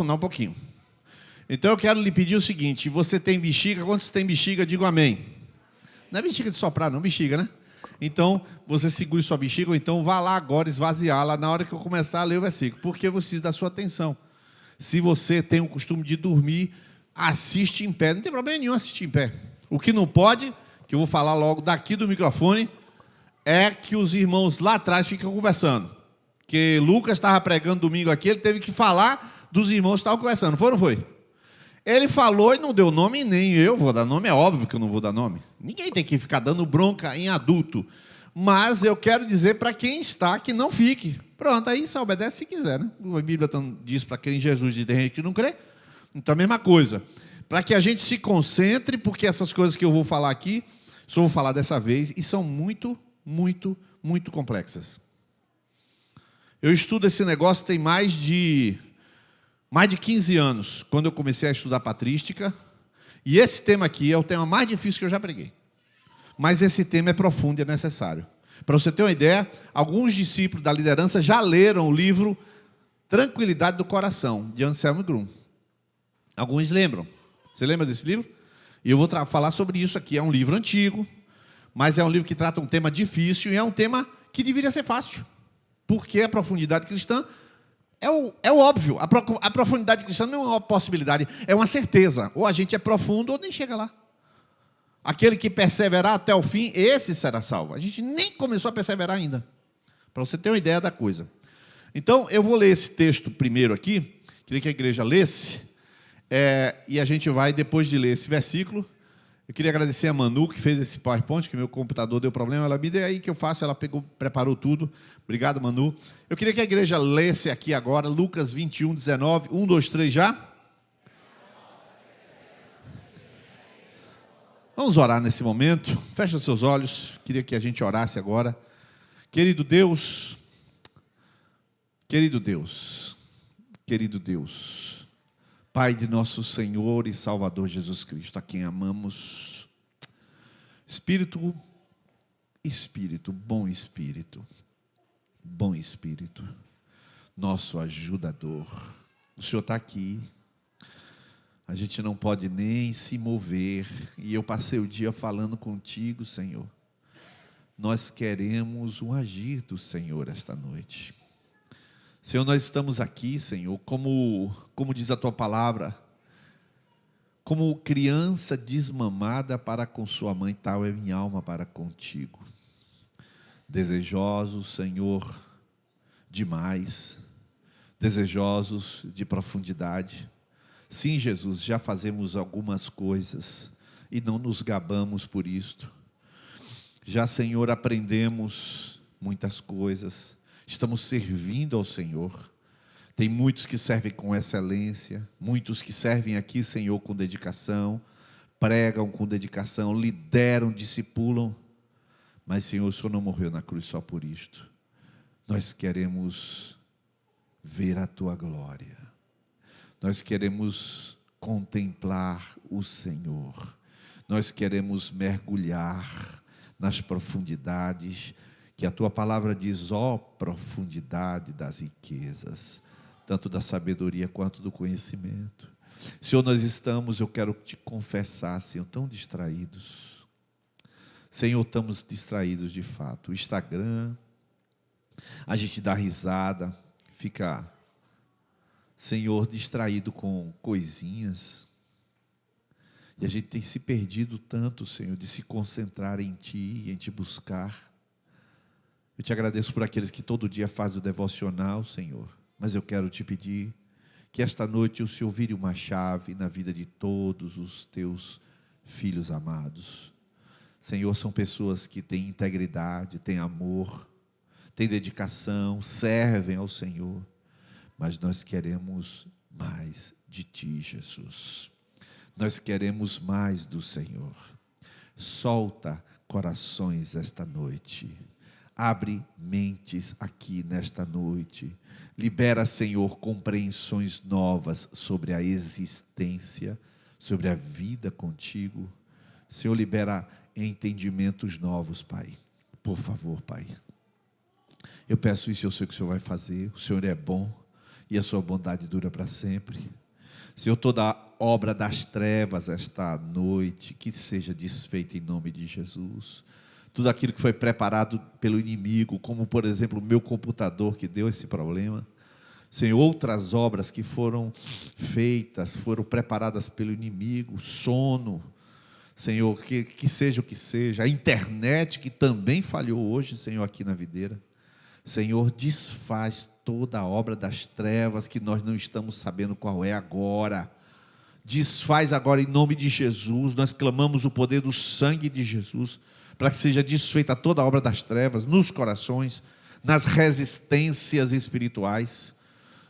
aprofundar um pouquinho. Então eu quero lhe pedir o seguinte: você tem bexiga? Quantos tem bexiga? Diga amém. Não é bexiga de soprar, não, bexiga, né? Então, você segure sua bexiga, ou então vá lá agora esvaziá-la na hora que eu começar a ler o versículo, porque eu preciso da sua atenção. Se você tem o costume de dormir, assiste em pé. Não tem problema nenhum assistir em pé. O que não pode, que eu vou falar logo daqui do microfone, é que os irmãos lá atrás ficam conversando. Que Lucas estava pregando domingo aqui, ele teve que falar dos irmãos que estavam conversando. Foi ou não foi? Ele falou e não deu nome, nem eu vou dar nome, é óbvio que eu não vou dar nome. Ninguém tem que ficar dando bronca em adulto. Mas eu quero dizer para quem está que não fique. Pronto, aí só obedece se quiser, né? A Bíblia diz para quem em Jesus e tem gente que não crê. Então a mesma coisa. Para que a gente se concentre, porque essas coisas que eu vou falar aqui, só vou falar dessa vez, e são muito, muito, muito complexas. Eu estudo esse negócio tem mais de 15 anos, quando eu comecei a estudar patrística, e esse tema aqui é o tema mais difícil que eu já preguei. Mas esse tema é profundo e é necessário. Para você ter uma ideia, alguns discípulos da liderança já leram o livro Tranquilidade do Coração, de Anselmo Grum. Alguns lembram. Você lembra desse livro? E eu vou falar sobre isso aqui. É um livro antigo, mas é um livro que trata um tema difícil e é um tema que deveria ser fácil. Porque a profundidade cristã é o óbvio. A profundidade cristã não é uma possibilidade, é uma certeza. Ou a gente é profundo ou nem chega lá. Aquele que perseverar até o fim, esse será salvo. A gente nem começou a perseverar ainda. Para você ter uma ideia da coisa. Então, eu vou ler esse texto primeiro aqui. Queria que a igreja lesse. E a gente vai, depois de ler esse versículo, eu queria agradecer a Manu, que fez esse PowerPoint, que meu computador deu problema. Ela me deu aí que eu faço, ela preparou tudo. Obrigado, Manu. Eu queria que a igreja lesse aqui agora, Lucas 21, 19. 1, 2, 3, já. Vamos orar nesse momento. Fecha os seus olhos. Queria que a gente orasse agora. Querido Deus, querido Deus, querido Deus, Pai de nosso Senhor e Salvador Jesus Cristo, a quem amamos, Espírito, bom Espírito, nosso ajudador, o Senhor está aqui, a gente não pode nem se mover, e eu passei o dia falando contigo, Senhor, nós queremos um agir do Senhor esta noite. Senhor, nós estamos aqui, Senhor, como diz a Tua palavra, como criança desmamada para com sua mãe, tal é minha alma para contigo. Desejosos, Senhor, demais, desejosos de profundidade. Sim, Jesus, já fazemos algumas coisas e não nos gabamos por isto. Já, Senhor, aprendemos muitas coisas. Estamos servindo ao Senhor. Tem muitos que servem com excelência, muitos que servem aqui, Senhor, com dedicação, pregam com dedicação, lideram, discipulam. Mas, Senhor, o Senhor não morreu na cruz só por isto. Nós queremos ver a Tua glória. Nós queremos contemplar o Senhor. Nós queremos mergulhar nas profundidades, que a Tua palavra diz, ó profundidade das riquezas, tanto da sabedoria quanto do conhecimento. Senhor, nós estamos, eu quero te confessar, Senhor, tão distraídos. Senhor, estamos distraídos de fato. O Instagram, a gente dá risada, fica, Senhor, distraído com coisinhas. E a gente tem se perdido tanto, Senhor, de se concentrar em Ti e em Te buscar. Eu te agradeço por aqueles que todo dia fazem o devocional, Senhor. Mas eu quero te pedir que esta noite o Senhor vire uma chave na vida de todos os Teus filhos amados. Senhor, são pessoas que têm integridade, têm amor, têm dedicação, servem ao Senhor. Mas nós queremos mais de Ti, Jesus. Nós queremos mais do Senhor. Solta corações esta noite. Abre mentes aqui nesta noite. Libera, Senhor, compreensões novas sobre a existência, sobre a vida contigo. Senhor, libera entendimentos novos, Pai. Por favor, Pai. Eu peço isso, eu sei que o Senhor vai fazer. O Senhor é bom e a sua bondade dura para sempre. Senhor, toda obra das trevas esta noite, que seja desfeita em nome de Jesus. Tudo aquilo que foi preparado pelo inimigo, como por exemplo o meu computador que deu esse problema. Senhor, outras obras que foram feitas, foram preparadas pelo inimigo, sono. Senhor, que seja o que seja, a internet que também falhou hoje, Senhor, aqui na videira. Senhor, desfaz toda a obra das trevas que nós não estamos sabendo qual é agora. Desfaz agora em nome de Jesus. Nós clamamos o poder do sangue de Jesus para que seja desfeita toda a obra das trevas nos corações, nas resistências espirituais.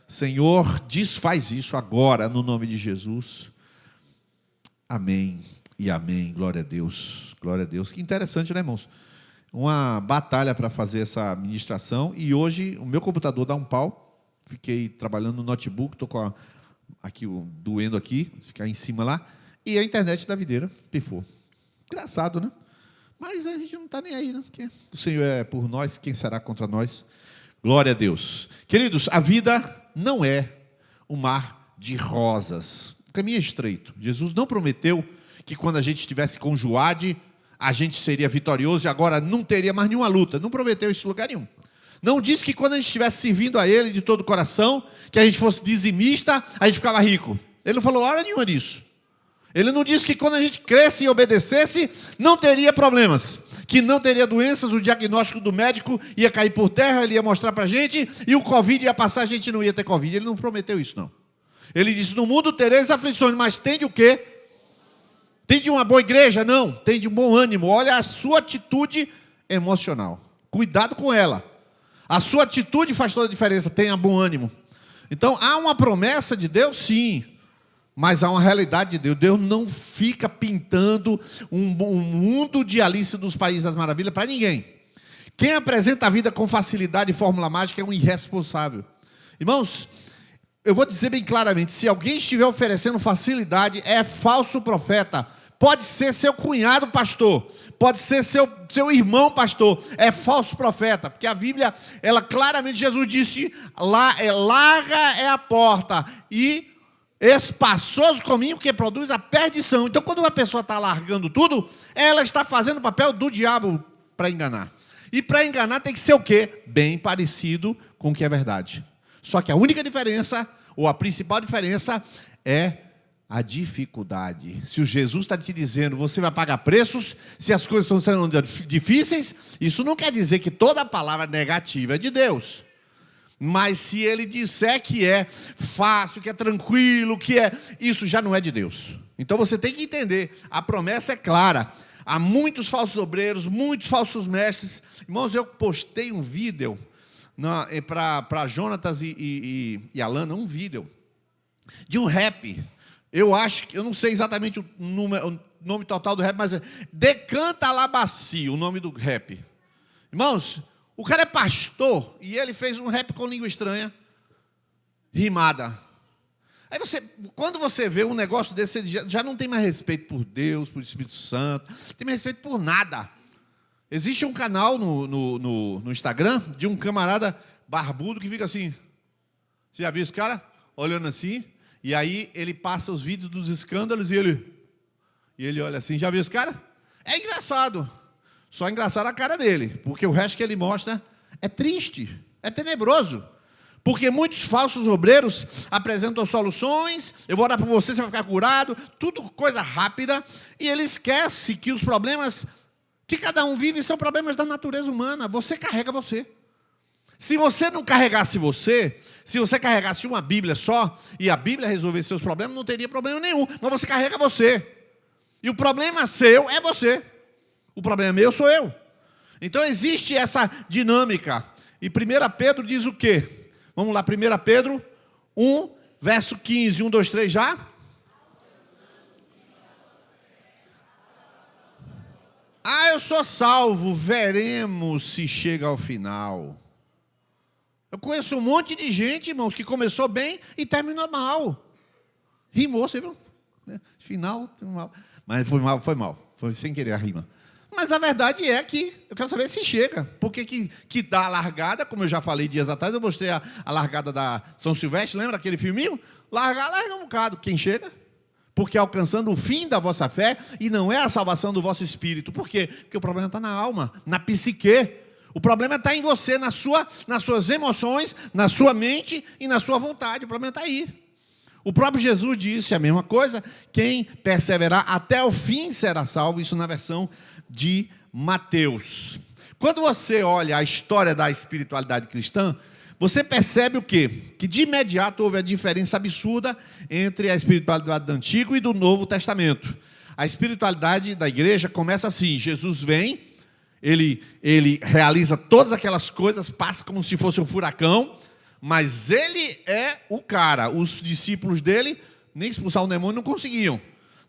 Senhor, desfaz isso agora no nome de Jesus. Amém e amém. Glória a Deus. Glória a Deus. Que interessante, né, irmãos? Uma batalha para fazer essa ministração, e hoje o meu computador dá um pau. Fiquei trabalhando no notebook, estou com aqui doendo aqui, ficar em cima lá, e a internet da videira pifou. Engraçado, né? Mas a gente não está nem aí, né? Porque o Senhor é por nós, quem será contra nós? Glória a Deus. Queridos, a vida não é um mar de rosas. O caminho é estreito. Jesus não prometeu que quando a gente estivesse com Joade, a gente seria vitorioso e agora não teria mais nenhuma luta. Não prometeu isso em lugar nenhum. Não disse que quando a gente estivesse servindo a Ele de todo o coração, que a gente fosse dizimista, a gente ficava rico. Ele não falou hora nenhuma disso. Ele não disse que quando a gente cresce e obedecesse, não teria problemas, que não teria doenças, o diagnóstico do médico ia cair por terra, ele ia mostrar para a gente, e o Covid ia passar, a gente não ia ter Covid. Ele não prometeu isso, não. Ele disse, no mundo tereis aflições, mas tende o quê? Tende uma boa igreja? Não, tende um bom ânimo. Olha a sua atitude emocional. Cuidado com ela. A sua atitude faz toda a diferença, tenha bom ânimo. Então, há uma promessa de Deus? Sim. Mas há uma realidade de Deus. Deus não fica pintando um mundo de Alice dos Países das Maravilhas para ninguém. Quem apresenta a vida com facilidade e fórmula mágica é um irresponsável. Irmãos, eu vou dizer bem claramente, se alguém estiver oferecendo facilidade, é falso profeta. Pode ser seu cunhado pastor, pode ser seu irmão pastor, é falso profeta, porque a Bíblia, ela claramente, Jesus disse, larga é a porta e espaçoso o caminho que produz a perdição. Então, quando uma pessoa está largando tudo, ela está fazendo o papel do diabo para enganar. E para enganar tem que ser o quê? Bem parecido com o que é verdade. Só que a única diferença, ou a principal diferença, é a dificuldade. Se o Jesus está te dizendo, você vai pagar preços, se as coisas estão sendo difíceis, isso não quer dizer que toda palavra negativa é de Deus. Mas se ele disser que é fácil, que é tranquilo, isso já não é de Deus. Então você tem que entender, a promessa é clara. Há muitos falsos obreiros, muitos falsos mestres. Irmãos, eu postei um vídeo para Jonatas e Alana, um vídeo de um rap. Eu não sei exatamente o nome total do rap, mas é Decanta Labaci, o nome do rap. Irmãos, o cara é pastor e ele fez um rap com língua estranha, rimada. Aí quando você vê um negócio desse, você já não tem mais respeito por Deus, por Espírito Santo, não tem mais respeito por nada. Existe um canal no Instagram de um camarada barbudo que fica assim. Você já viu esse cara? Olhando assim. E aí ele passa os vídeos dos escândalos e ele olha assim. Já viu esse cara? É engraçado. Só engraçado a cara dele. Porque o resto que ele mostra é triste. É tenebroso. Porque muitos falsos obreiros apresentam soluções. Eu vou orar por você, você vai ficar curado. Tudo coisa rápida. E ele esquece que os problemas que cada um vive são problemas da natureza humana. Você carrega você. Se você não carregasse você, se você carregasse uma Bíblia só, e a Bíblia resolvesse seus problemas, não teria problema nenhum. Mas você carrega você. E o problema seu é você. O problema meu sou eu. Então existe essa dinâmica. E 1 Pedro diz o quê? Vamos lá, 1 Pedro 1, verso 15. 1, 2, 3 já? Eu sou salvo, veremos se chega ao final. Eu conheço um monte de gente, irmãos, que começou bem e terminou mal. Rimou, você viu? Final, mal. Mas foi mal. Foi sem querer a rima. Mas a verdade é que eu quero saber se chega. Porque que dá a largada, como eu já falei dias atrás, eu mostrei a largada da São Silvestre, lembra aquele filminho? Larga um bocado. Quem chega? Porque alcançando o fim da vossa fé, e não é a salvação do vosso espírito. Por quê? Porque o problema está na alma, na psique. O problema está em você, nas suas emoções, na sua mente e na sua vontade. O problema está aí. O próprio Jesus disse a mesma coisa: quem perseverar até o fim será salvo. Isso na versão de Mateus. Quando você olha a história da espiritualidade cristã, você percebe o quê? Que de imediato houve a diferença absurda entre a espiritualidade do Antigo e do Novo Testamento. A espiritualidade da igreja começa assim: Jesus vem, ele realiza todas aquelas coisas, passa como se fosse um furacão, mas ele é o cara. Os discípulos dele nem expulsar o demônio não conseguiam,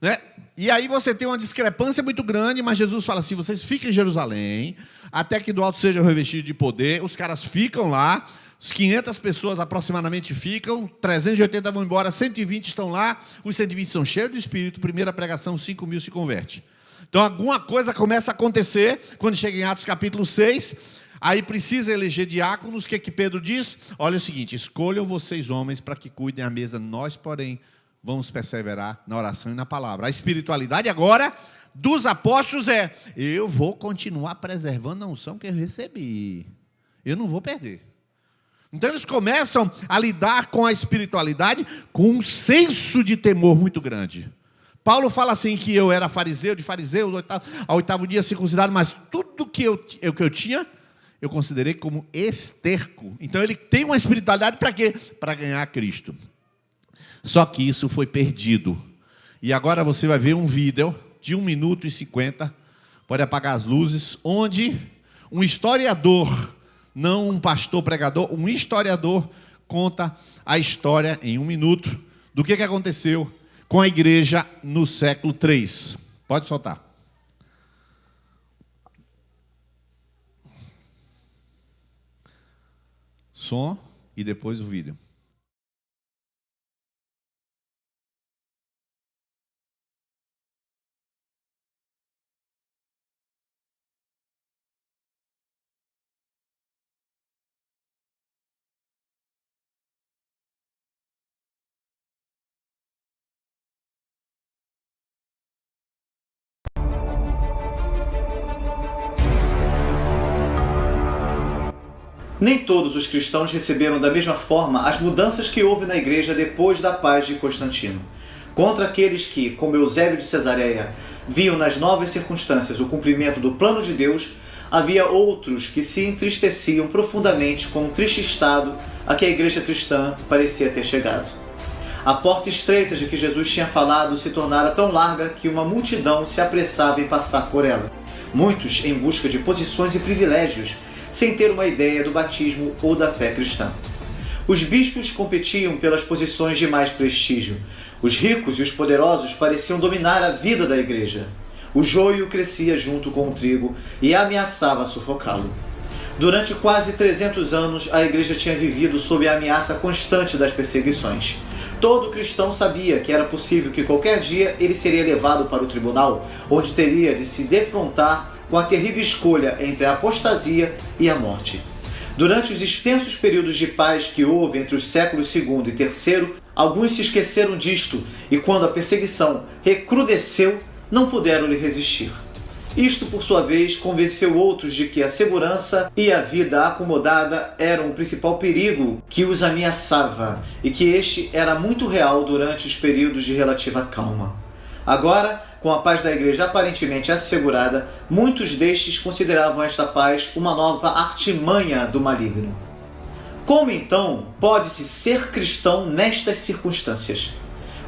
né? E aí você tem uma discrepância muito grande, mas Jesus fala assim: vocês fiquem em Jerusalém, até que do alto sejam revestidos de poder. Os caras ficam lá, os 500 pessoas aproximadamente ficam, 380 vão embora, 120 estão lá, os 120 são cheios do Espírito, primeira pregação, 5.000 se converte. Então alguma coisa começa a acontecer, quando chega em Atos capítulo 6, aí precisa eleger diáconos. O que Pedro diz? Olha o seguinte: escolham vocês homens para que cuidem a mesa, nós, porém, vamos perseverar na oração e na palavra. A espiritualidade agora dos apóstolos é: eu vou continuar preservando a unção que eu recebi, eu não vou perder. Então eles começam a lidar com a espiritualidade com um senso de temor muito grande. Paulo fala assim que eu era fariseu, de fariseu, ao oitavo dia circuncidado, mas tudo que eu tinha, eu considerei como esterco. Então ele tem uma espiritualidade para quê? Para ganhar Cristo. Só que isso foi perdido. E agora você vai ver um vídeo de 1 minuto e 50, pode apagar as luzes, onde um historiador, não um pastor pregador, um historiador conta a história em 1 minuto do que aconteceu com a igreja no século III. Pode soltar. Som e depois o vídeo. Nem todos os cristãos receberam da mesma forma as mudanças que houve na igreja depois da paz de Constantino. Contra aqueles que, como Eusébio de Cesareia, viam nas novas circunstâncias o cumprimento do plano de Deus, havia outros que se entristeciam profundamente com o triste estado a que a igreja cristã parecia ter chegado. A porta estreita de que Jesus tinha falado se tornara tão larga que uma multidão se apressava em passar por ela. Muitos em busca de posições e privilégios, sem ter uma ideia do batismo ou da fé cristã. Os bispos competiam pelas posições de mais prestígio. Os ricos e os poderosos pareciam dominar a vida da igreja. O joio crescia junto com o trigo e ameaçava sufocá-lo. Durante quase 300 anos, a igreja tinha vivido sob a ameaça constante das perseguições. Todo cristão sabia que era possível que qualquer dia ele seria levado para o tribunal, onde teria de se defrontar com a terrível escolha entre a apostasia e a morte. Durante os extensos períodos de paz que houve entre os séculos II e III, alguns se esqueceram disto e, quando a perseguição recrudesceu, não puderam lhe resistir. Isto, por sua vez, convenceu outros de que a segurança e a vida acomodada eram o principal perigo que os ameaçava e que este era muito real durante os períodos de relativa calma. Agora, com a paz da igreja aparentemente assegurada, muitos destes consideravam esta paz uma nova artimanha do maligno. Como então pode-se ser cristão nestas circunstâncias?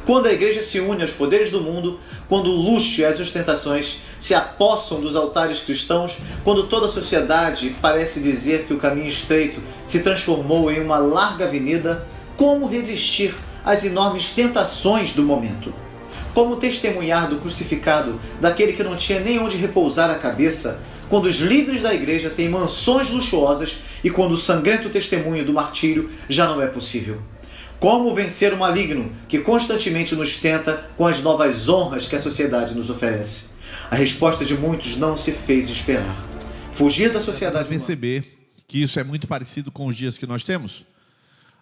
Quando a igreja se une aos poderes do mundo, quando o luxo e as ostentações se apossam dos altares cristãos, quando toda a sociedade parece dizer que o caminho estreito se transformou em uma larga avenida, como resistir às enormes tentações do momento? Como testemunhar do crucificado, daquele que não tinha nem onde repousar a cabeça, quando os líderes da igreja têm mansões luxuosas e quando o sangrento testemunho do martírio já não é possível? Como vencer o maligno que constantemente nos tenta com as novas honras que a sociedade nos oferece? A resposta de muitos não se fez esperar. Fugir da sociedade. Para perceber que isso é muito parecido com os dias que nós temos.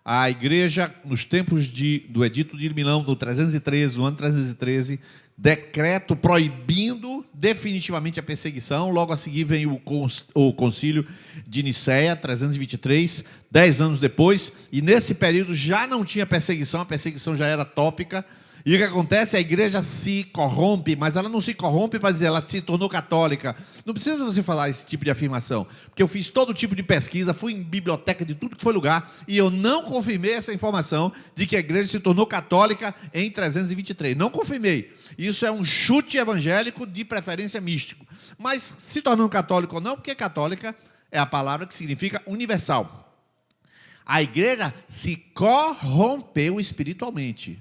A igreja, nos tempos do Edito de Milão, no 313, no ano 313, decreto proibindo definitivamente a perseguição. Logo a seguir vem o concílio de Nicéia, 323, 10 anos depois. E nesse período já não tinha perseguição, a perseguição já era tópica. E o que acontece? A igreja se corrompe, mas ela não se corrompe para dizer, ela se tornou católica. Não precisa você falar esse tipo de afirmação, porque eu fiz todo tipo de pesquisa, fui em biblioteca de tudo que foi lugar, e eu não confirmei essa informação de que a igreja se tornou católica em 323. Não confirmei. Isso é um chute evangélico, de preferência místico. Mas se tornando católico ou não, porque católica é a palavra que significa universal. A igreja se corrompeu espiritualmente.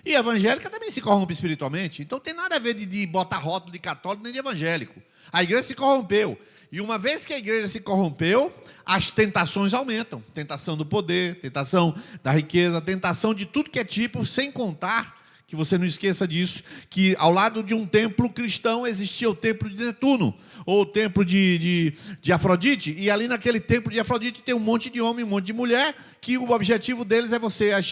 E a evangélica também se corrompe espiritualmente. Então tem nada a ver de botar rótulo de católico nem de evangélico. A igreja se corrompeu. E uma vez que a igreja se corrompeu, as tentações aumentam. Tentação do poder, tentação da riqueza, tentação de tudo que é tipo, sem contar, que você não esqueça disso, que ao lado de um templo cristão existia o templo de Netuno, ou o templo de Afrodite, e ali naquele templo de Afrodite tem um monte de homem, um monte de mulher, que o objetivo deles é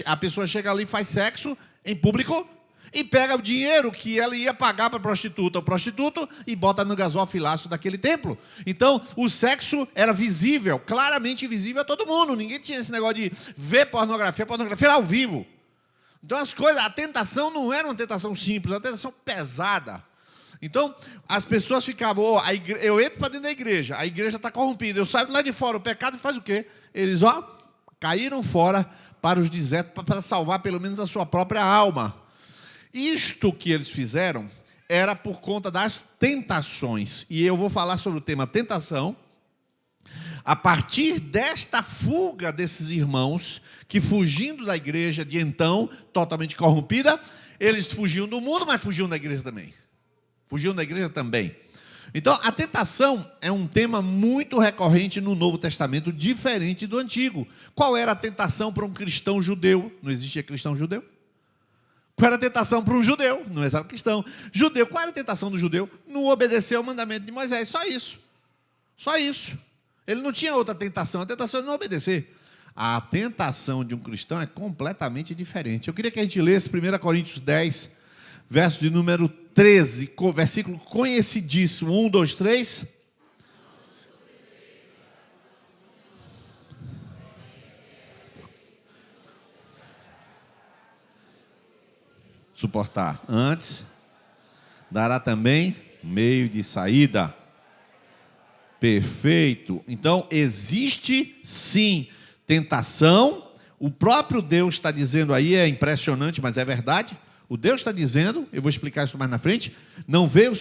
a pessoa chega ali e faz sexo em público, e pega o dinheiro que ela ia pagar para a prostituta ou prostituto e bota no gasofilaço daquele templo. Então, o sexo era visível, claramente visível a todo mundo. Ninguém tinha esse negócio de ver pornografia era ao vivo. Então, a tentação não era uma tentação simples, era uma tentação pesada. Então, as pessoas ficavam, eu entro para dentro da igreja, a igreja está corrompida, eu saio lá de fora, o pecado faz o quê? Eles, caíram fora para os desertos, para salvar pelo menos a sua própria alma. Isto que eles fizeram era por conta das tentações. E eu vou falar sobre o tema tentação, a partir desta fuga desses irmãos, que fugindo da igreja de então, totalmente corrompida, eles fugiam do mundo, mas fugiam da igreja também. Fugiam da igreja também. Então, a tentação é um tema muito recorrente no Novo Testamento, diferente do Antigo. Qual era a tentação para um cristão judeu? Não existia cristão judeu? Qual era a tentação para um judeu? Não era cristão. Judeu, qual era a tentação do judeu? Não obedecer ao mandamento de Moisés, só isso. Só isso. Ele não tinha outra tentação, a tentação é não obedecer. A tentação de um cristão é completamente diferente. Eu queria que a gente lesse 1 Coríntios 10, verso de número 13, versículo conhecidíssimo, 1, 2, 3. Suportar antes, dará também meio de saída. Perfeito. Então, existe sim tentação. O próprio Deus está dizendo aí, é impressionante, mas é verdade. O Deus está dizendo, eu vou explicar isso mais na frente, não veio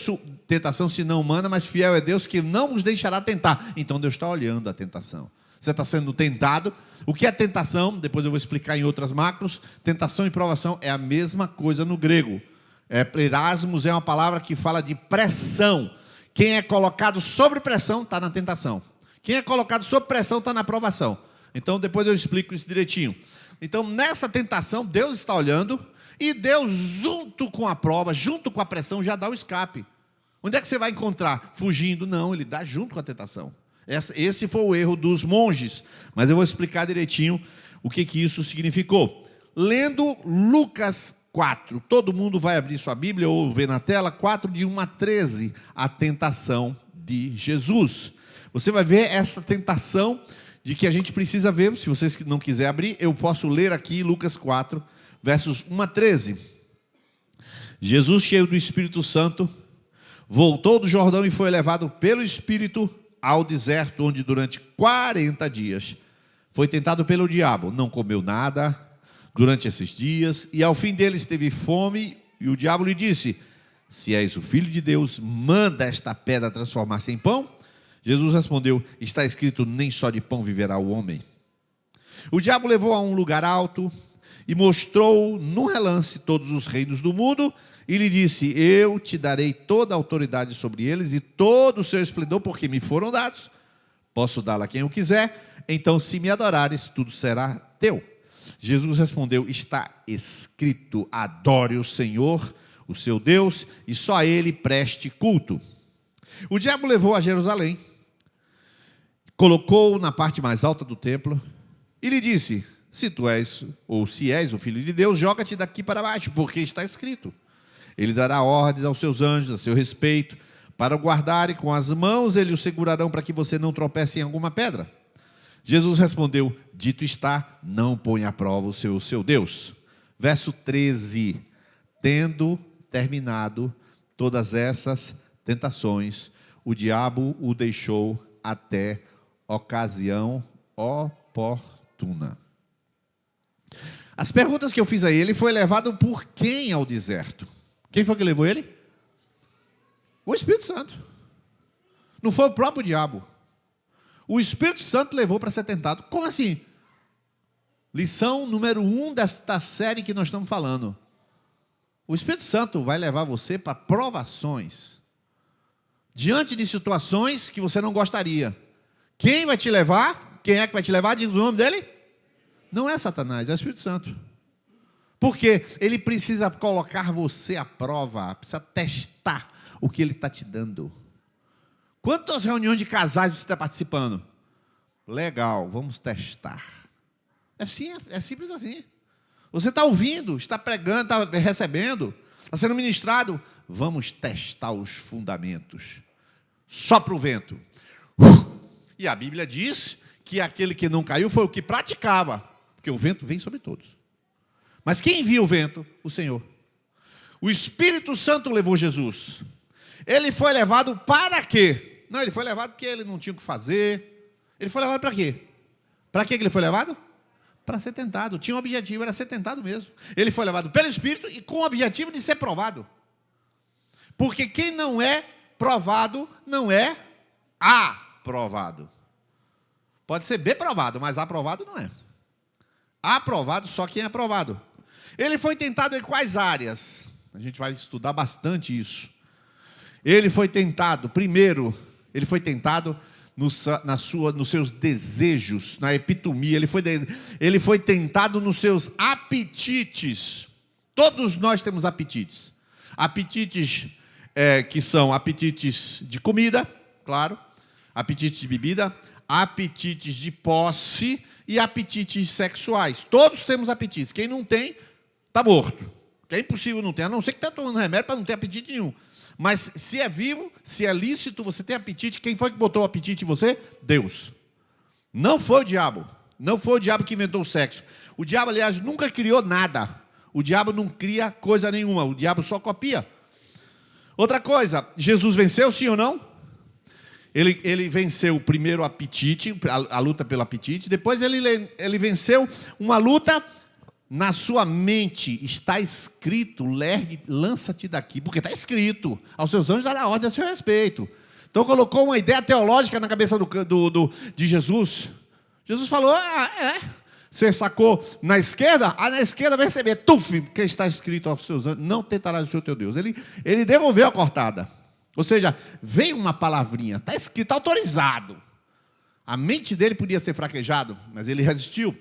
tentação senão humana, mas fiel é Deus que não vos deixará tentar. Então Deus está olhando a tentação. Você está sendo tentado. O que é tentação? Depois eu vou explicar em outras macros. Tentação e provação é a mesma coisa no grego. Perasmos é uma palavra que fala de pressão. Quem é colocado sobre pressão está na tentação. Quem é colocado sob pressão está na provação. Então depois eu explico isso direitinho. Então nessa tentação Deus está olhando. E Deus, junto com a prova, junto com a pressão, já dá o escape. Onde é que você vai encontrar? Fugindo? Não, ele dá junto com a tentação. Esse foi o erro dos monges. Mas eu vou explicar direitinho o que isso significou. Lendo Lucas 4. Todo mundo vai abrir sua Bíblia ou ver na tela. 4, de 1 a 13. A tentação de Jesus. Você vai ver essa tentação de que a gente precisa ver. Se vocês não quiserem abrir, eu posso ler aqui Lucas 4. Versos 1 a 13. Jesus, cheio do Espírito Santo, voltou do Jordão e foi levado pelo Espírito ao deserto, onde durante 40 dias foi tentado pelo diabo. Não comeu nada durante esses dias, e ao fim deles teve fome, e o diabo lhe disse: se és o Filho de Deus, manda esta pedra transformar-se em pão. Jesus respondeu: está escrito, nem só de pão viverá o homem. O diabo levou a um lugar alto, e mostrou no relance todos os reinos do mundo, e lhe disse: eu te darei toda a autoridade sobre eles, e todo o seu esplendor, porque me foram dados. Posso dá-la a quem eu quiser, então se me adorares, tudo será teu. Jesus respondeu: está escrito, adore o Senhor, o seu Deus, e só a Ele preste culto. O diabo levou a Jerusalém, colocou-o na parte mais alta do templo e lhe disse: se tu és, ou se és o Filho de Deus, joga-te daqui para baixo, porque está escrito: ele dará ordens aos seus anjos a seu respeito, para o guardarem com as mãos, eles o segurarão para que você não tropece em alguma pedra. Jesus respondeu: dito está, não ponha à prova o seu Deus. Verso 13: tendo terminado todas essas tentações, o diabo o deixou até ocasião oportuna. As perguntas que eu fiz a ele: foi levado por quem ao deserto? Quem foi que levou ele? O Espírito Santo. Não foi o próprio diabo. O Espírito Santo levou para ser tentado. Como assim? Lição número 1 desta série que nós estamos falando. O Espírito Santo vai levar você para provações, diante de situações que você não gostaria. Quem vai te levar? Quem é que vai te levar? Diz o nome dele? Não é Satanás, é o Espírito Santo. Porque ele precisa colocar você à prova, precisa testar o que ele está te dando. Quantas reuniões de casais você está participando? Legal, vamos testar. É simples assim. Você está ouvindo, está pregando, está recebendo, está sendo ministrado. Vamos testar os fundamentos. Sopra o vento. E a Bíblia diz que aquele que não caiu foi o que praticava, porque o vento vem sobre todos. Mas quem envia o vento? O Senhor. O Espírito Santo levou Jesus. Ele foi levado para quê? Não, ele foi levado porque ele não tinha o que fazer. Ele foi levado para quê? Para que ele foi levado? Para ser tentado. Tinha um objetivo, era ser tentado mesmo. Ele foi levado pelo Espírito e com o objetivo de ser provado. Porque quem não é provado, não é aprovado. Pode ser bem-provado, mas aprovado não é. Aprovado só quem é aprovado. Ele foi tentado em quais áreas? A gente vai estudar bastante isso. Ele foi tentado, primeiro, ele foi tentado nos seus desejos, na epitomia. Ele foi tentado nos seus apetites. Todos nós temos apetites. Apetites que são apetites de comida, claro, apetites de bebida, apetites de posse e apetites sexuais. Todos temos apetites. Quem não tem, está morto. Que é impossível não ter, a não ser que está tomando remédio para não ter apetite nenhum. Mas se é vivo, se é lícito, você tem apetite. Quem foi que botou o apetite em você? Deus. Não foi o diabo. Não foi o diabo que inventou o sexo. O diabo, aliás, nunca criou nada. O diabo não cria coisa nenhuma. O diabo só copia. Outra coisa, Jesus venceu, sim ou não? Ele venceu o primeiro apetite, a luta pelo apetite. Depois ele venceu uma luta na sua mente. Está escrito, lança-te daqui. Porque está escrito, aos seus anjos dará ordem a seu respeito. Então colocou uma ideia teológica na cabeça de Jesus. Jesus falou, você sacou na esquerda? Na esquerda vai receber, porque está escrito aos seus anjos, não tentarás o Senhor teu Deus. Ele devolveu a cortada. Ou seja, veio uma palavrinha, está escrito, está autorizado. A mente dele podia ser fraquejado, mas ele resistiu.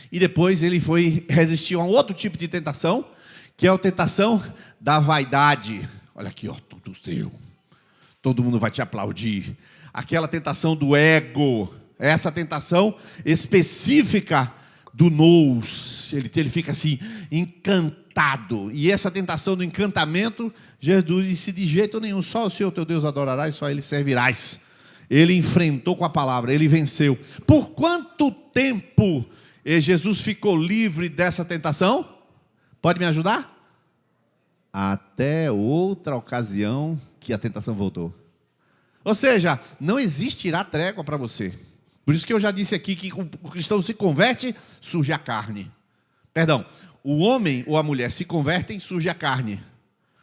E depois ele resistiu a um outro tipo de tentação, que é a tentação da vaidade. Olha aqui, tudo teu. Todo mundo vai te aplaudir. Aquela tentação do ego. Essa tentação específica do nous. Ele fica assim, encantado. E essa tentação do encantamento, Jesus disse, de jeito nenhum, só o Senhor teu Deus adorarás, só Ele servirás. Ele enfrentou com a palavra, ele venceu. Por quanto tempo Jesus ficou livre dessa tentação? Pode me ajudar? Até outra ocasião que a tentação voltou. Ou seja, não existirá trégua para você. Por isso que eu já disse aqui que o cristão se converte, surge a carne. Perdão, o homem ou a mulher se convertem, surge a carne.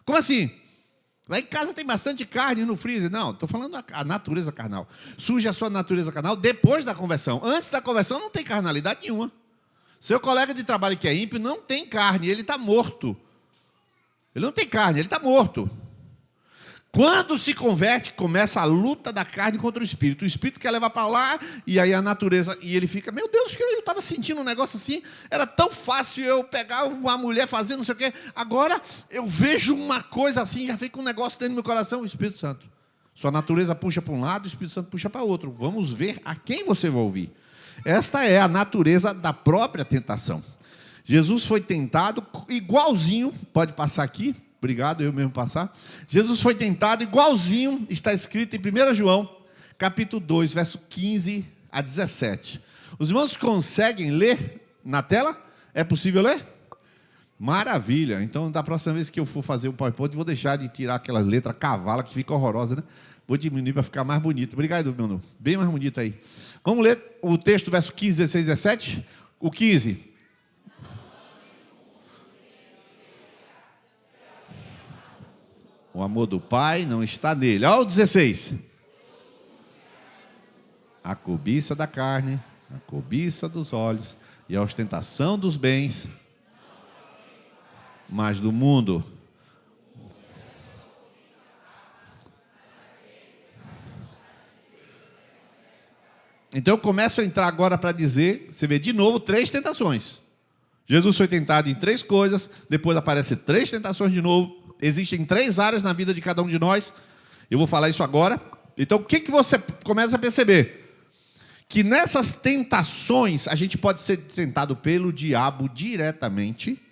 Como assim? Lá em casa tem bastante carne no freezer. Não, estou falando a natureza carnal. Surge a sua natureza carnal depois da conversão. Antes da conversão não tem carnalidade nenhuma. Seu colega de trabalho que é ímpio não tem carne, ele está morto. Ele não tem carne, ele está morto. Quando se converte, começa a luta da carne contra o espírito. O espírito quer levar para lá, e aí a natureza... E ele fica, meu Deus, eu estava sentindo um negócio assim, era tão fácil eu pegar uma mulher fazendo não sei o quê. Agora eu vejo uma coisa assim, já fica um negócio dentro do meu coração, o Espírito Santo. Sua natureza puxa para um lado, o Espírito Santo puxa para outro. Vamos ver a quem você vai ouvir. Esta é a natureza da própria tentação. Jesus foi tentado igualzinho, pode passar aqui, obrigado, eu mesmo passar. Jesus foi tentado igualzinho, está escrito em 1 João, capítulo 2, verso 15 a 17. Os irmãos conseguem ler na tela? É possível ler? Maravilha. Então, da próxima vez que eu for fazer o PowerPoint, vou deixar de tirar aquela letra cavala que fica horrorosa, né? Vou diminuir para ficar mais bonito. Obrigado, meu novo. Bem mais bonito aí. Vamos ler o texto, verso 15, 16 e 17? O 15. O amor do Pai não está nele. Olha o 16. A cobiça da carne, a cobiça dos olhos e a ostentação dos bens, mas do mundo. Então eu começo a entrar agora para dizer, você vê de novo 3 tentações. Jesus foi tentado em 3 coisas, depois aparecem 3 tentações de novo. Existem 3 áreas na vida de cada um de nós. Eu vou falar isso agora. Então, o que você começa a perceber? Que nessas tentações, a gente pode ser tentado pelo diabo diretamente.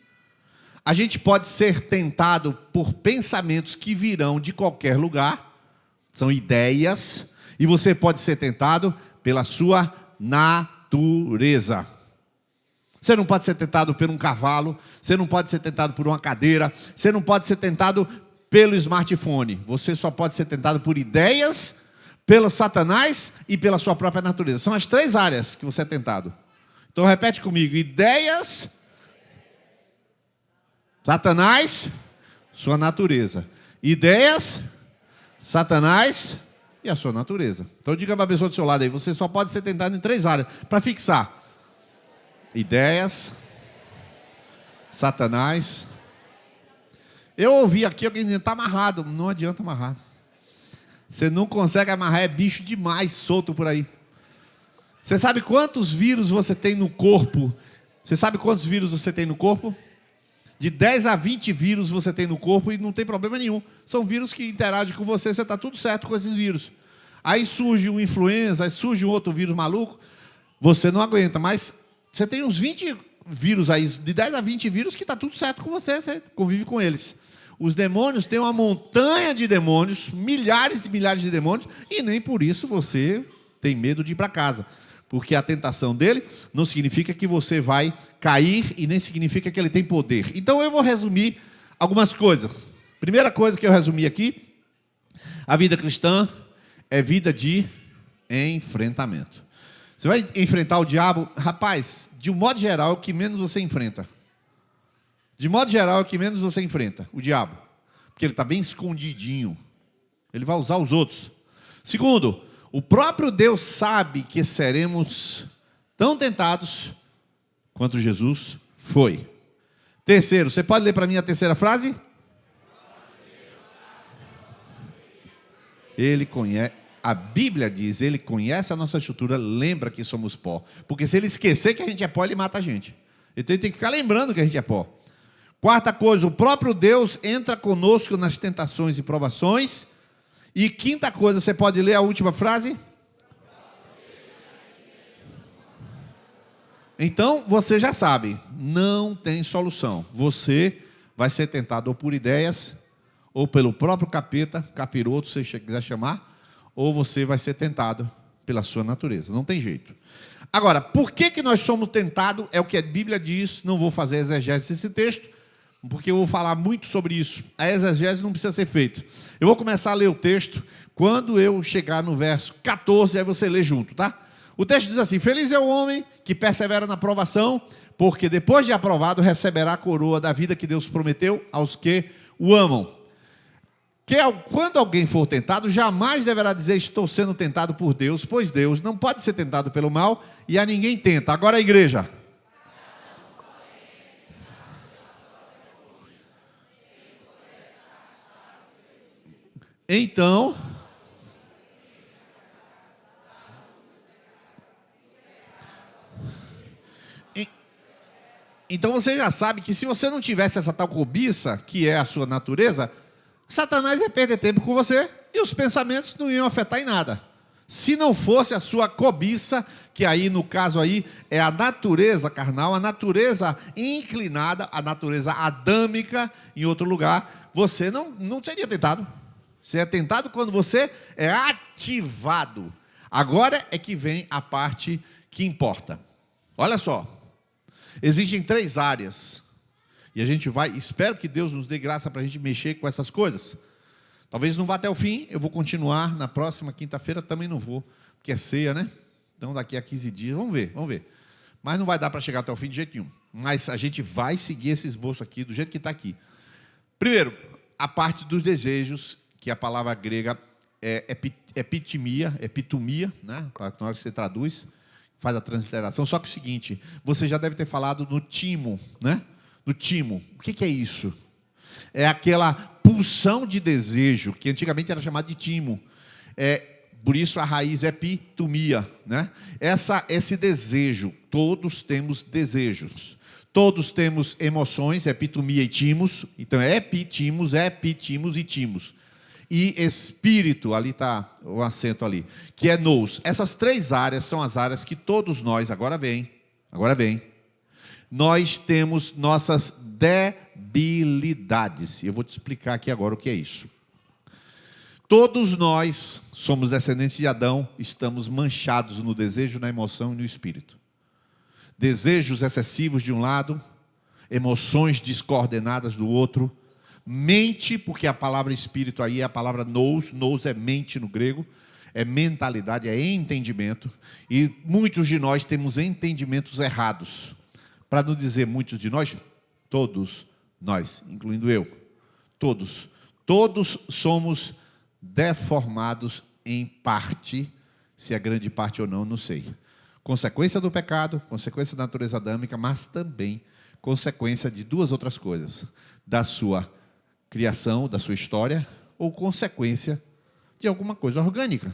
A gente pode ser tentado por pensamentos que virão de qualquer lugar. São ideias. E você pode ser tentado pela sua natureza. Você não pode ser tentado por um cavalo, você não pode ser tentado por uma cadeira, você não pode ser tentado pelo smartphone. Você só pode ser tentado por ideias, pelo Satanás e pela sua própria natureza. São as 3 áreas que você é tentado. Então repete comigo: ideias, Satanás, sua natureza. Ideias, Satanás e a sua natureza. Então diga para a pessoa do seu lado aí, você só pode ser tentado em 3 áreas, para fixar. Ideias, Satanás. Eu ouvi aqui alguém dizendo, está amarrado. Não adianta amarrar. Você não consegue amarrar, é bicho demais solto por aí. Você sabe quantos vírus você tem no corpo? Você sabe quantos vírus você tem no corpo? De 10 a 20 vírus você tem no corpo e não tem problema nenhum. São vírus que interagem com você, você está tudo certo com esses vírus. Aí surge um influenza, aí surge um outro vírus maluco, você não aguenta, mas você tem uns 20 vírus aí, de 10 a 20 vírus que está tudo certo com você, você convive com eles. Os demônios têm uma montanha de demônios, milhares e milhares de demônios, e nem por isso você tem medo de ir para casa. Porque a tentação dele não significa que você vai cair e nem significa que ele tem poder. Então eu vou resumir algumas coisas. Primeira coisa que eu resumi aqui, a vida cristã é vida de enfrentamento. Você vai enfrentar o diabo, rapaz, de um modo geral é o que menos você enfrenta. De modo geral é o que menos você enfrenta, o diabo. Porque ele está bem escondidinho. Ele vai usar os outros. Segundo, o próprio Deus sabe que seremos tão tentados quanto Jesus foi. Terceiro, você pode ler para mim a terceira frase? Ele conhece, a Bíblia diz, ele conhece a nossa estrutura, lembra que somos pó. Porque se ele esquecer que a gente é pó, ele mata a gente. Então ele tem que ficar lembrando que a gente é pó. Quarta coisa, o próprio Deus entra conosco nas tentações e provações. E quinta coisa, você pode ler a última frase? Então, você já sabe, não tem solução. Você vai ser tentado ou por ideias, ou pelo próprio capeta, capiroto, se você quiser chamar, ou você vai ser tentado pela sua natureza. Não tem jeito. Agora, por que nós somos tentados? É o que a Bíblia diz, não vou fazer exegese desse texto, porque eu vou falar muito sobre isso. A exegese não precisa ser feita. Eu vou começar a ler o texto, quando eu chegar no verso 14, aí você lê junto, tá? O texto diz assim, feliz é o homem que persevera na provação, porque depois de aprovado receberá a coroa da vida que Deus prometeu aos que o amam. Quando alguém for tentado, jamais deverá dizer estou sendo tentado por Deus, pois Deus não pode ser tentado pelo mal e a ninguém tenta. Agora a igreja. Então, então você já sabe que se você não tivesse essa tal cobiça, que é a sua natureza, Satanás ia perder tempo com você e os pensamentos não iam afetar em nada. Se não fosse a sua cobiça, que aí no caso aí é a natureza carnal, a natureza inclinada, a natureza adâmica em outro lugar, você não seria tentado. Você é tentado quando você é ativado. Agora é que vem a parte que importa. Olha só. Existem 3 áreas. E a gente vai, espero que Deus nos dê graça para a gente mexer com essas coisas. Talvez não vá até o fim, eu vou continuar. Na próxima quinta-feira também não vou, porque é ceia, né? Então daqui a 15 dias, vamos ver. Mas não vai dar para chegar até o fim de jeito nenhum. Mas a gente vai seguir esse esboço aqui, do jeito que está aqui. Primeiro, a parte dos desejos, que a palavra grega é epitumia, né? Na hora que você traduz, faz a transliteração. Só que é o seguinte, você já deve ter falado no timo, né? No timo. O que é isso? É aquela pulsão de desejo, que antigamente era chamada de timo. Por isso a raiz é epitumia, né? Esse desejo, todos temos desejos. Todos temos emoções, epitumia e timos. Então é epitimos e timos. E espírito, ali está o acento ali, que é nous. Essas 3 áreas são as áreas que todos nós, agora vem, nós temos nossas debilidades. E eu vou te explicar aqui agora o que é isso. Todos nós somos descendentes de Adão, estamos manchados no desejo, na emoção e no espírito. Desejos excessivos de um lado, emoções descoordenadas do outro, mente, porque a palavra espírito aí é a palavra nous é mente no grego, é mentalidade, é entendimento, e muitos de nós temos entendimentos errados. Para não dizer muitos de nós, todos nós, incluindo eu, todos somos deformados em parte, se é grande parte ou não, não sei. Consequência do pecado, consequência da natureza adâmica, mas também consequência de 2 outras coisas, da sua criação, da sua história, ou consequência de alguma coisa orgânica.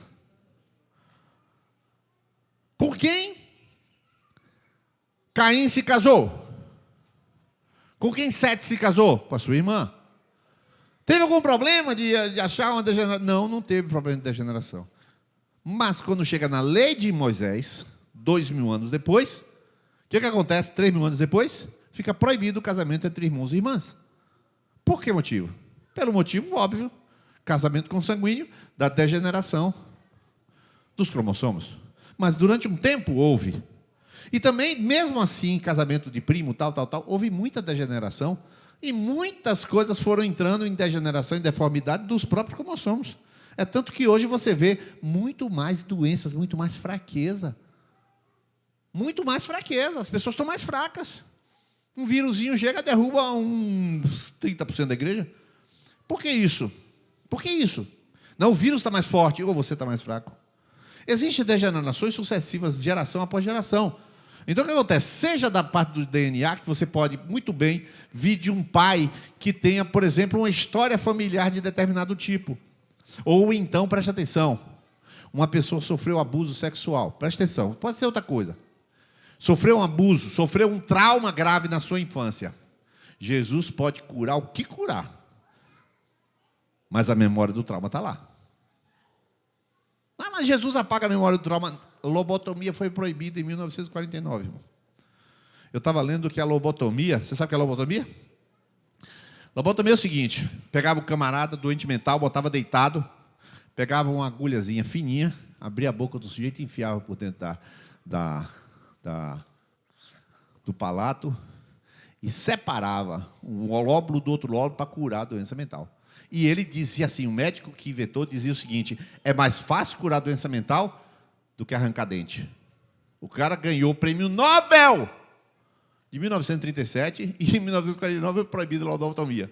Com quem Caim se casou? Com quem Sete se casou? Com a sua irmã. Teve algum problema de achar uma degeneração? Não teve problema de degeneração. Mas quando chega na lei de Moisés, 2000 anos depois, o que acontece 3000 anos depois? Fica proibido o casamento entre irmãos e irmãs. Por que motivo? Pelo motivo óbvio, casamento consanguíneo da degeneração dos cromossomos. Mas durante um tempo houve. E também, mesmo assim, casamento de primo, tal, houve muita degeneração e muitas coisas foram entrando em degeneração e deformidade dos próprios cromossomos. É tanto que hoje você vê muito mais doenças, muito mais fraqueza. Muito mais fraqueza, as pessoas estão mais fracas. Um vírusinho chega e derruba uns 30% da igreja. Por que isso? Por que isso? Não, o vírus está mais forte ou você está mais fraco. Existem degenerações sucessivas, geração após geração. Então o que acontece? Seja da parte do DNA, que você pode muito bem vir de um pai que tenha, por exemplo, uma história familiar de determinado tipo. Ou então, preste atenção, uma pessoa sofreu abuso sexual. Preste atenção, pode ser outra coisa. Sofreu um abuso, sofreu um trauma grave na sua infância. Jesus pode curar o que curar. Mas a memória do trauma está lá. Ah, mas Jesus apaga a memória do trauma. Lobotomia foi proibida em 1949, irmão. Eu estava lendo que a lobotomia... Você sabe o que é lobotomia? Lobotomia é o seguinte: pegava o camarada doente mental, botava deitado, pegava uma agulhazinha fininha, abria a boca do sujeito e enfiava por dentro do palato e separava um lóbulo do outro lóbulo para curar a doença mental. E ele dizia assim, o médico que inventou dizia o seguinte: é mais fácil curar a doença mental do que arrancar dente. O cara ganhou o prêmio Nobel de 1937 e em 1949 foi proibido a lobotomia.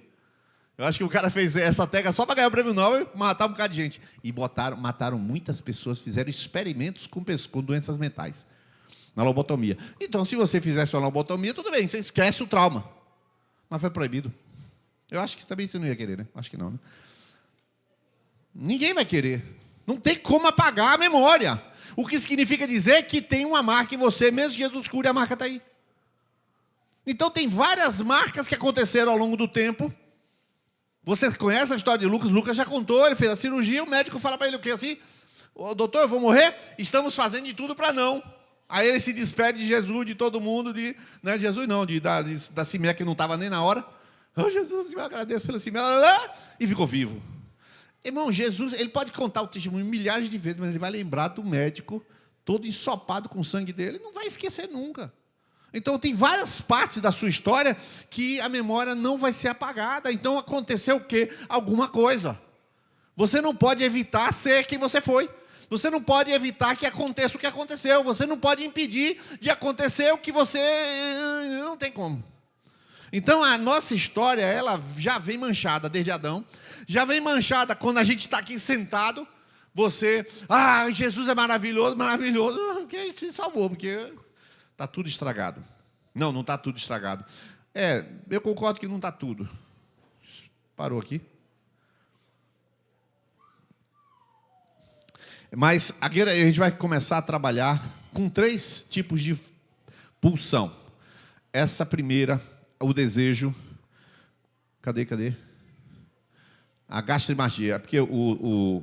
Eu acho que o cara fez essa técnica só para ganhar o prêmio Nobel e matar um bocado de gente. E mataram muitas pessoas, fizeram experimentos com doenças mentais na lobotomia. Então, se você fizesse uma lobotomia, tudo bem, você esquece o trauma. Mas foi proibido. Eu acho que também você não ia querer, né? Acho que não, né? Ninguém vai querer. Não tem como apagar a memória. O que significa dizer que tem uma marca em você, mesmo que Jesus cure, a marca está aí. Então tem várias marcas que aconteceram ao longo do tempo. Você conhece a história de Lucas? Lucas já contou, ele fez a cirurgia, o médico fala para ele o quê? Assim, doutor, eu vou morrer? Estamos fazendo de tudo para não. Aí ele se despede de Jesus, de todo mundo, não é de Jesus não, da Simé que não estava nem na hora. Oh, Jesus, eu agradeço pela Simé, e ficou vivo. Irmão, Jesus, ele pode contar o testemunho milhares de vezes, mas ele vai lembrar do médico, todo ensopado com o sangue dele, não vai esquecer nunca. Então, tem várias partes da sua história que a memória não vai ser apagada. Então, aconteceu o quê? Alguma coisa. Você não pode evitar ser quem você foi. Você não pode evitar que aconteça o que aconteceu. Você não pode impedir de acontecer o que você... Não tem como. Então, a nossa história, ela já vem manchada desde Adão. Já vem manchada quando a gente está aqui sentado. Você, Jesus é maravilhoso, maravilhoso. Porque se salvou, porque está tudo estragado. Não está tudo estragado. Eu concordo que não está tudo. Parou aqui. Mas aqui a gente vai começar a trabalhar com 3 tipos de pulsão. Essa primeira, o desejo. Cadê? A gastrimagia. Porque eu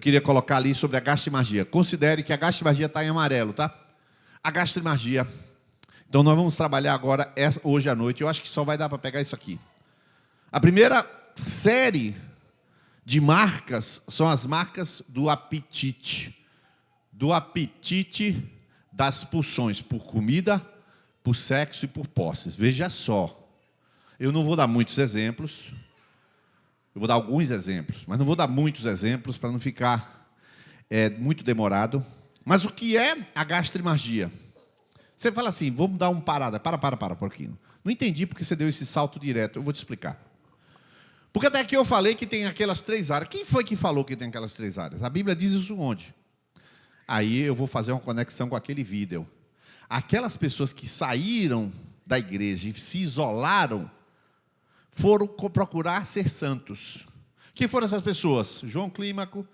queria colocar ali sobre a gastrimagia. Considere que a gastrimagia está em amarelo, tá? A gastrimagia. Então nós vamos trabalhar agora, hoje à noite. Eu acho que só vai dar para pegar isso aqui. A primeira série de marcas são as marcas do apetite. Do apetite das pulsões por comida, por sexo e por posses. Veja só. Eu não vou dar muitos exemplos. Eu vou dar alguns exemplos, mas não vou dar muitos exemplos para não ficar muito demorado. Mas o que é a gastrimagia? Você fala assim, vamos dar uma parada. Para um pouquinho. Não entendi porque você deu esse salto direto. Eu vou te explicar. Porque até aqui eu falei que tem aquelas 3 áreas. Quem foi que falou que tem aquelas 3 áreas? A Bíblia diz isso onde? Aí eu vou fazer uma conexão com aquele vídeo. Aquelas pessoas que saíram da igreja e se isolaram, foram procurar ser santos. Quem foram essas pessoas? João Clímaco,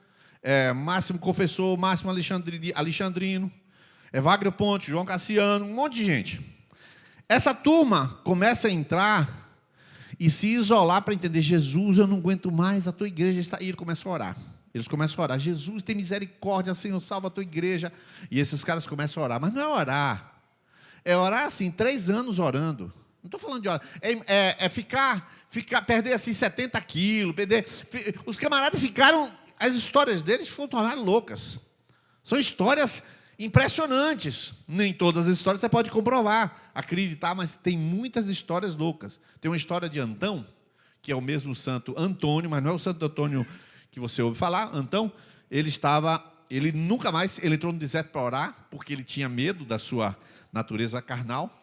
Máximo Confessor, Máximo Alexandrino, Wagner Ponte, João Cassiano, um monte de gente. Essa turma começa a entrar e se isolar para entender, Jesus, eu não aguento mais, a tua igreja está... E ele começa a orar. Eles começam a orar, Jesus, tem misericórdia, Senhor, salva a tua igreja. E esses caras começam a orar, mas não é orar. É orar assim, 3 anos orando. Não estou falando de orar. Perder assim 70 quilos, os camaradas ficaram, as histórias deles foram tornar loucas. São histórias impressionantes. Nem todas as histórias você pode comprovar, acreditar, mas tem muitas histórias loucas. Tem uma história de Antão, que é o mesmo santo Antônio, mas não é o santo Antônio que você ouve falar. Antão, ele nunca mais, ele entrou no deserto para orar, porque ele tinha medo da sua natureza carnal,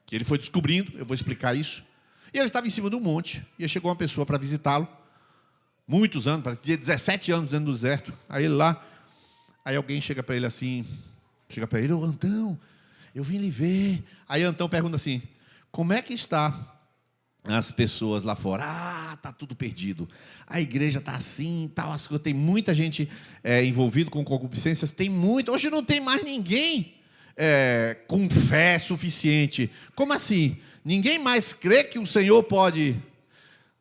que ele foi descobrindo, eu vou explicar isso. E ele estava em cima do monte, e aí chegou uma pessoa para visitá-lo, muitos anos, parecia 17 anos dentro do deserto. Aí ele lá, aí alguém chega para ele assim, ô Antão, eu vim lhe ver. Aí Antão pergunta assim, como é que está as pessoas lá fora? Está tudo perdido. A igreja está assim, tal, as coisas, tem muita gente envolvida com concupiscências, tem muito, hoje não tem mais ninguém com fé suficiente. Como assim? Ninguém mais crê que o Senhor pode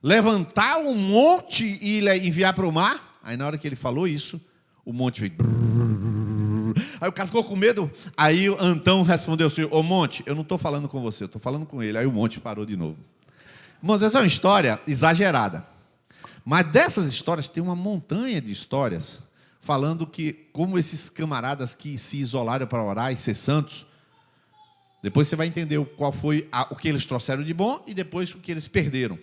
levantar um monte e enviar para o mar? Aí na hora que ele falou isso, o monte veio. Aí o cara ficou com medo. Aí o Antão respondeu assim, ô monte, eu não estou falando com você, eu estou falando com ele. Aí o monte parou de novo. Irmãos, essa é uma história exagerada. Mas dessas histórias tem uma montanha de histórias falando que, como esses camaradas que se isolaram para orar e ser santos, depois você vai entender qual foi o que eles trouxeram de bom e depois o que eles perderam.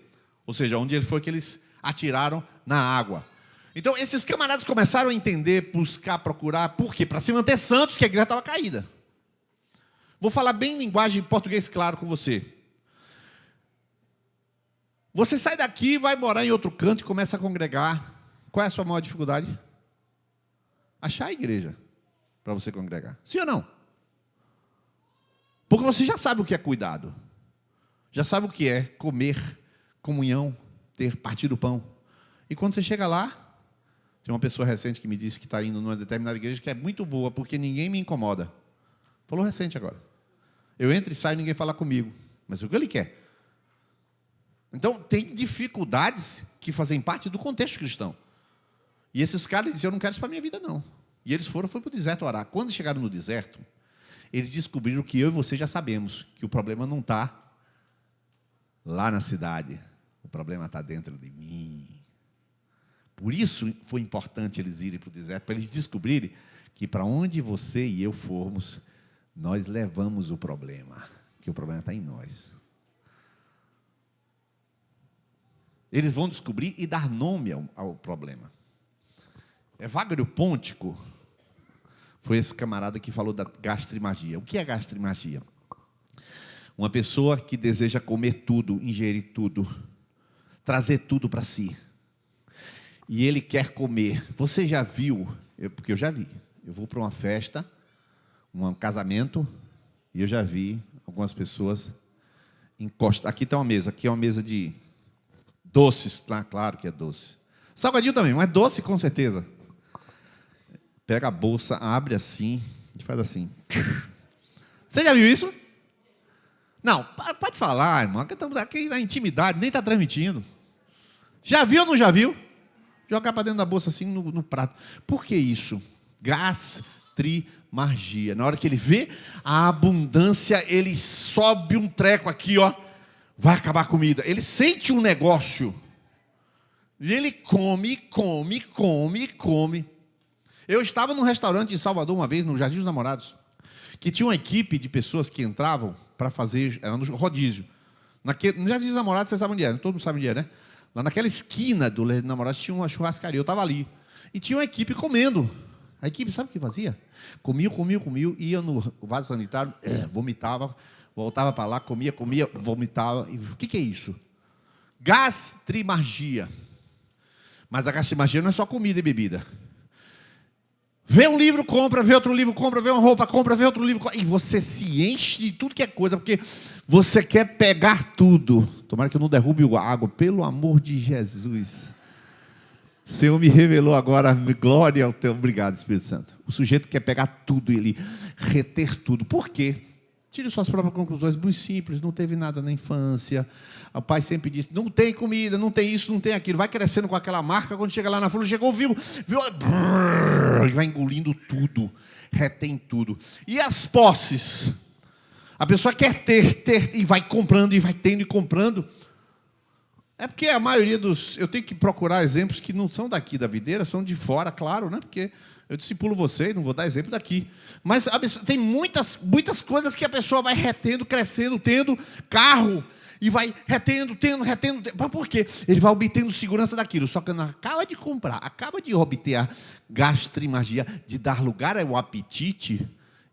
Ou seja, onde foi que eles atiraram na água. Então, esses camaradas começaram a entender, buscar, procurar. Por quê? Para se manter santos, que a igreja estava caída. Vou falar bem em linguagem português claro com você. Você sai daqui, vai morar em outro canto e começa a congregar. Qual é a sua maior dificuldade? Achar a igreja para você congregar. Sim ou não? Porque você já sabe o que é cuidado. Já sabe o que é comer, comunhão, partir do pão. E quando você chega lá, Tem uma pessoa recente que me disse que está indo numa determinada igreja que é muito boa, porque ninguém me incomoda. Falou recente agora. Eu entro e saio e ninguém fala comigo. Mas o que ele quer? Então, tem dificuldades que fazem parte do contexto cristão. E esses caras diziam, eu não quero isso para a minha vida, não. E eles foi para o deserto orar. Quando chegaram no deserto, eles descobriram que eu e você já sabemos, que o problema não está lá na cidade. O problema está dentro de mim. Por isso foi importante eles irem para o deserto, para eles descobrirem que para onde você e eu formos, nós levamos o problema, que o problema está em nós. Eles vão descobrir e dar nome ao problema. Evagrio Pontico foi esse camarada que falou da gastrimagia. O que é gastrimagia? Uma pessoa que deseja comer tudo, ingerir tudo, trazer tudo para si. E ele quer comer. Você já viu? Porque eu já vi. Eu vou para uma festa, um casamento, e eu já vi algumas pessoas encostar. Aqui está uma mesa, aqui é uma mesa de doces. Claro que é doce. Salgadinho também, mas doce com certeza. Pega a bolsa, abre assim e faz assim. Você já viu isso? Não, pode falar, irmão. Aqui na intimidade, nem está transmitindo. Já viu ou não já viu? Jogar para dentro da bolsa assim no prato. Por que isso? Gastrimagia. Na hora que ele vê a abundância, ele sobe um treco aqui, ó. Vai acabar a comida. Ele sente um negócio. E ele come. Eu estava num restaurante em Salvador uma vez, no Jardim dos Namorados, que tinha uma equipe de pessoas que entravam para fazer, era no rodízio. No Jardim dos Namorados, você sabe onde é, todo mundo sabe onde é, né? Lá naquela esquina do Jardim dos Namorados tinha uma churrascaria, eu estava ali. E tinha uma equipe comendo. A equipe, sabe o que fazia? Comia, ia no vaso sanitário, vomitava, voltava para lá, comia, vomitava. E o que é isso? Gastrimagia. Mas a gastrimagia não é só comida e bebida. Vê um livro, compra, vê outro livro, compra, vê uma roupa, compra, vê outro livro, compra. E você se enche de tudo que é coisa, porque você quer pegar tudo. Tomara que eu não derrube a água, pelo amor de Jesus. O Senhor me revelou agora, glória ao teu, obrigado, Espírito Santo. O sujeito quer pegar tudo, ele reter tudo. Por quê? Tire suas próprias conclusões, muito simples, não teve nada na infância. O pai sempre disse, não tem comida, não tem isso, não tem aquilo. Vai crescendo com aquela marca, quando chega lá na frente, viu, ele vai engolindo tudo, retém tudo. E as posses? A pessoa quer ter, e vai comprando, e vai tendo e comprando. É porque a maioria dos... Eu tenho que procurar exemplos que não são daqui da videira, são de fora, claro, né? Porque eu discipulo vocês, não vou dar exemplo daqui. Mas tem muitas coisas que a pessoa vai retendo, crescendo, tendo carro, e vai retendo. Mas por quê? Ele vai obtendo segurança daquilo. Só que não acaba de comprar, acaba de obter a gastrimagia, de dar lugar ao apetite,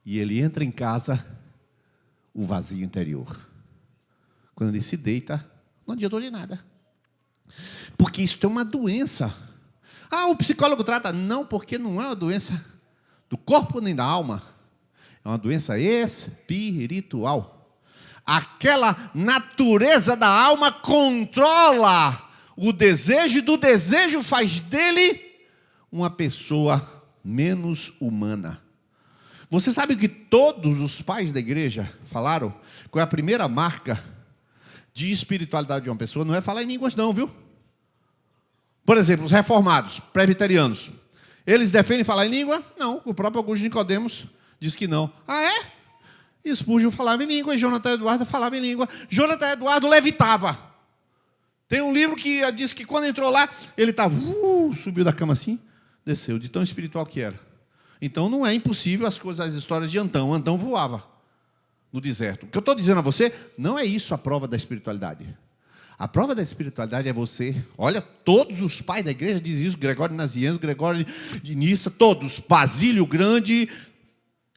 e ele entra em casa, o vazio interior. Quando ele se deita, não adiantou de nada. Porque isso é uma doença. O psicólogo trata. Não, porque não é uma doença do corpo nem da alma. É uma doença espiritual. Aquela natureza da alma controla o desejo, e do desejo faz dele uma pessoa menos humana. Você sabe que todos os pais da igreja falaram que a primeira marca de espiritualidade de uma pessoa não é falar em línguas não, viu? Por exemplo, os reformados, presbiterianos, eles defendem falar em língua? Não, o próprio Augusto de Nicodemos diz que não. É? E Spurgeon falava em língua, e Jonathan Eduardo falava em língua. Jonathan Eduardo levitava. Tem um livro que diz que quando entrou lá, ele estava, subiu da cama assim, desceu, de tão espiritual que era. Então não é impossível as histórias de Antão. Antão voava no deserto. O que eu estou dizendo a você, não é isso a prova da espiritualidade. A prova da espiritualidade é você, olha, todos os pais da igreja dizem isso, Gregório Nazianzo, Gregório de Nissa, todos, Basílio Grande,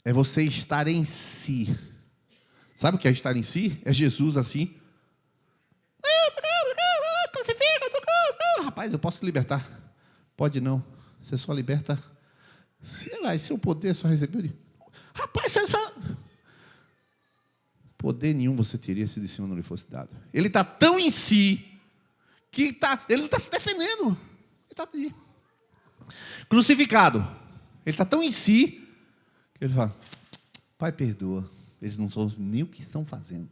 é você estar em si. Sabe o que é estar em si? É Jesus assim. Rapaz, eu posso te libertar. Pode não, você só liberta, sei lá, esse seu poder só recebeu. Rapaz, você só... Poder nenhum você teria se de cima não lhe fosse dado. Ele está tão em si que ele não está se defendendo. Ele está ali. Crucificado. Ele está tão em si, que ele fala, Pai, perdoa. Eles não sabem nem o que estão fazendo.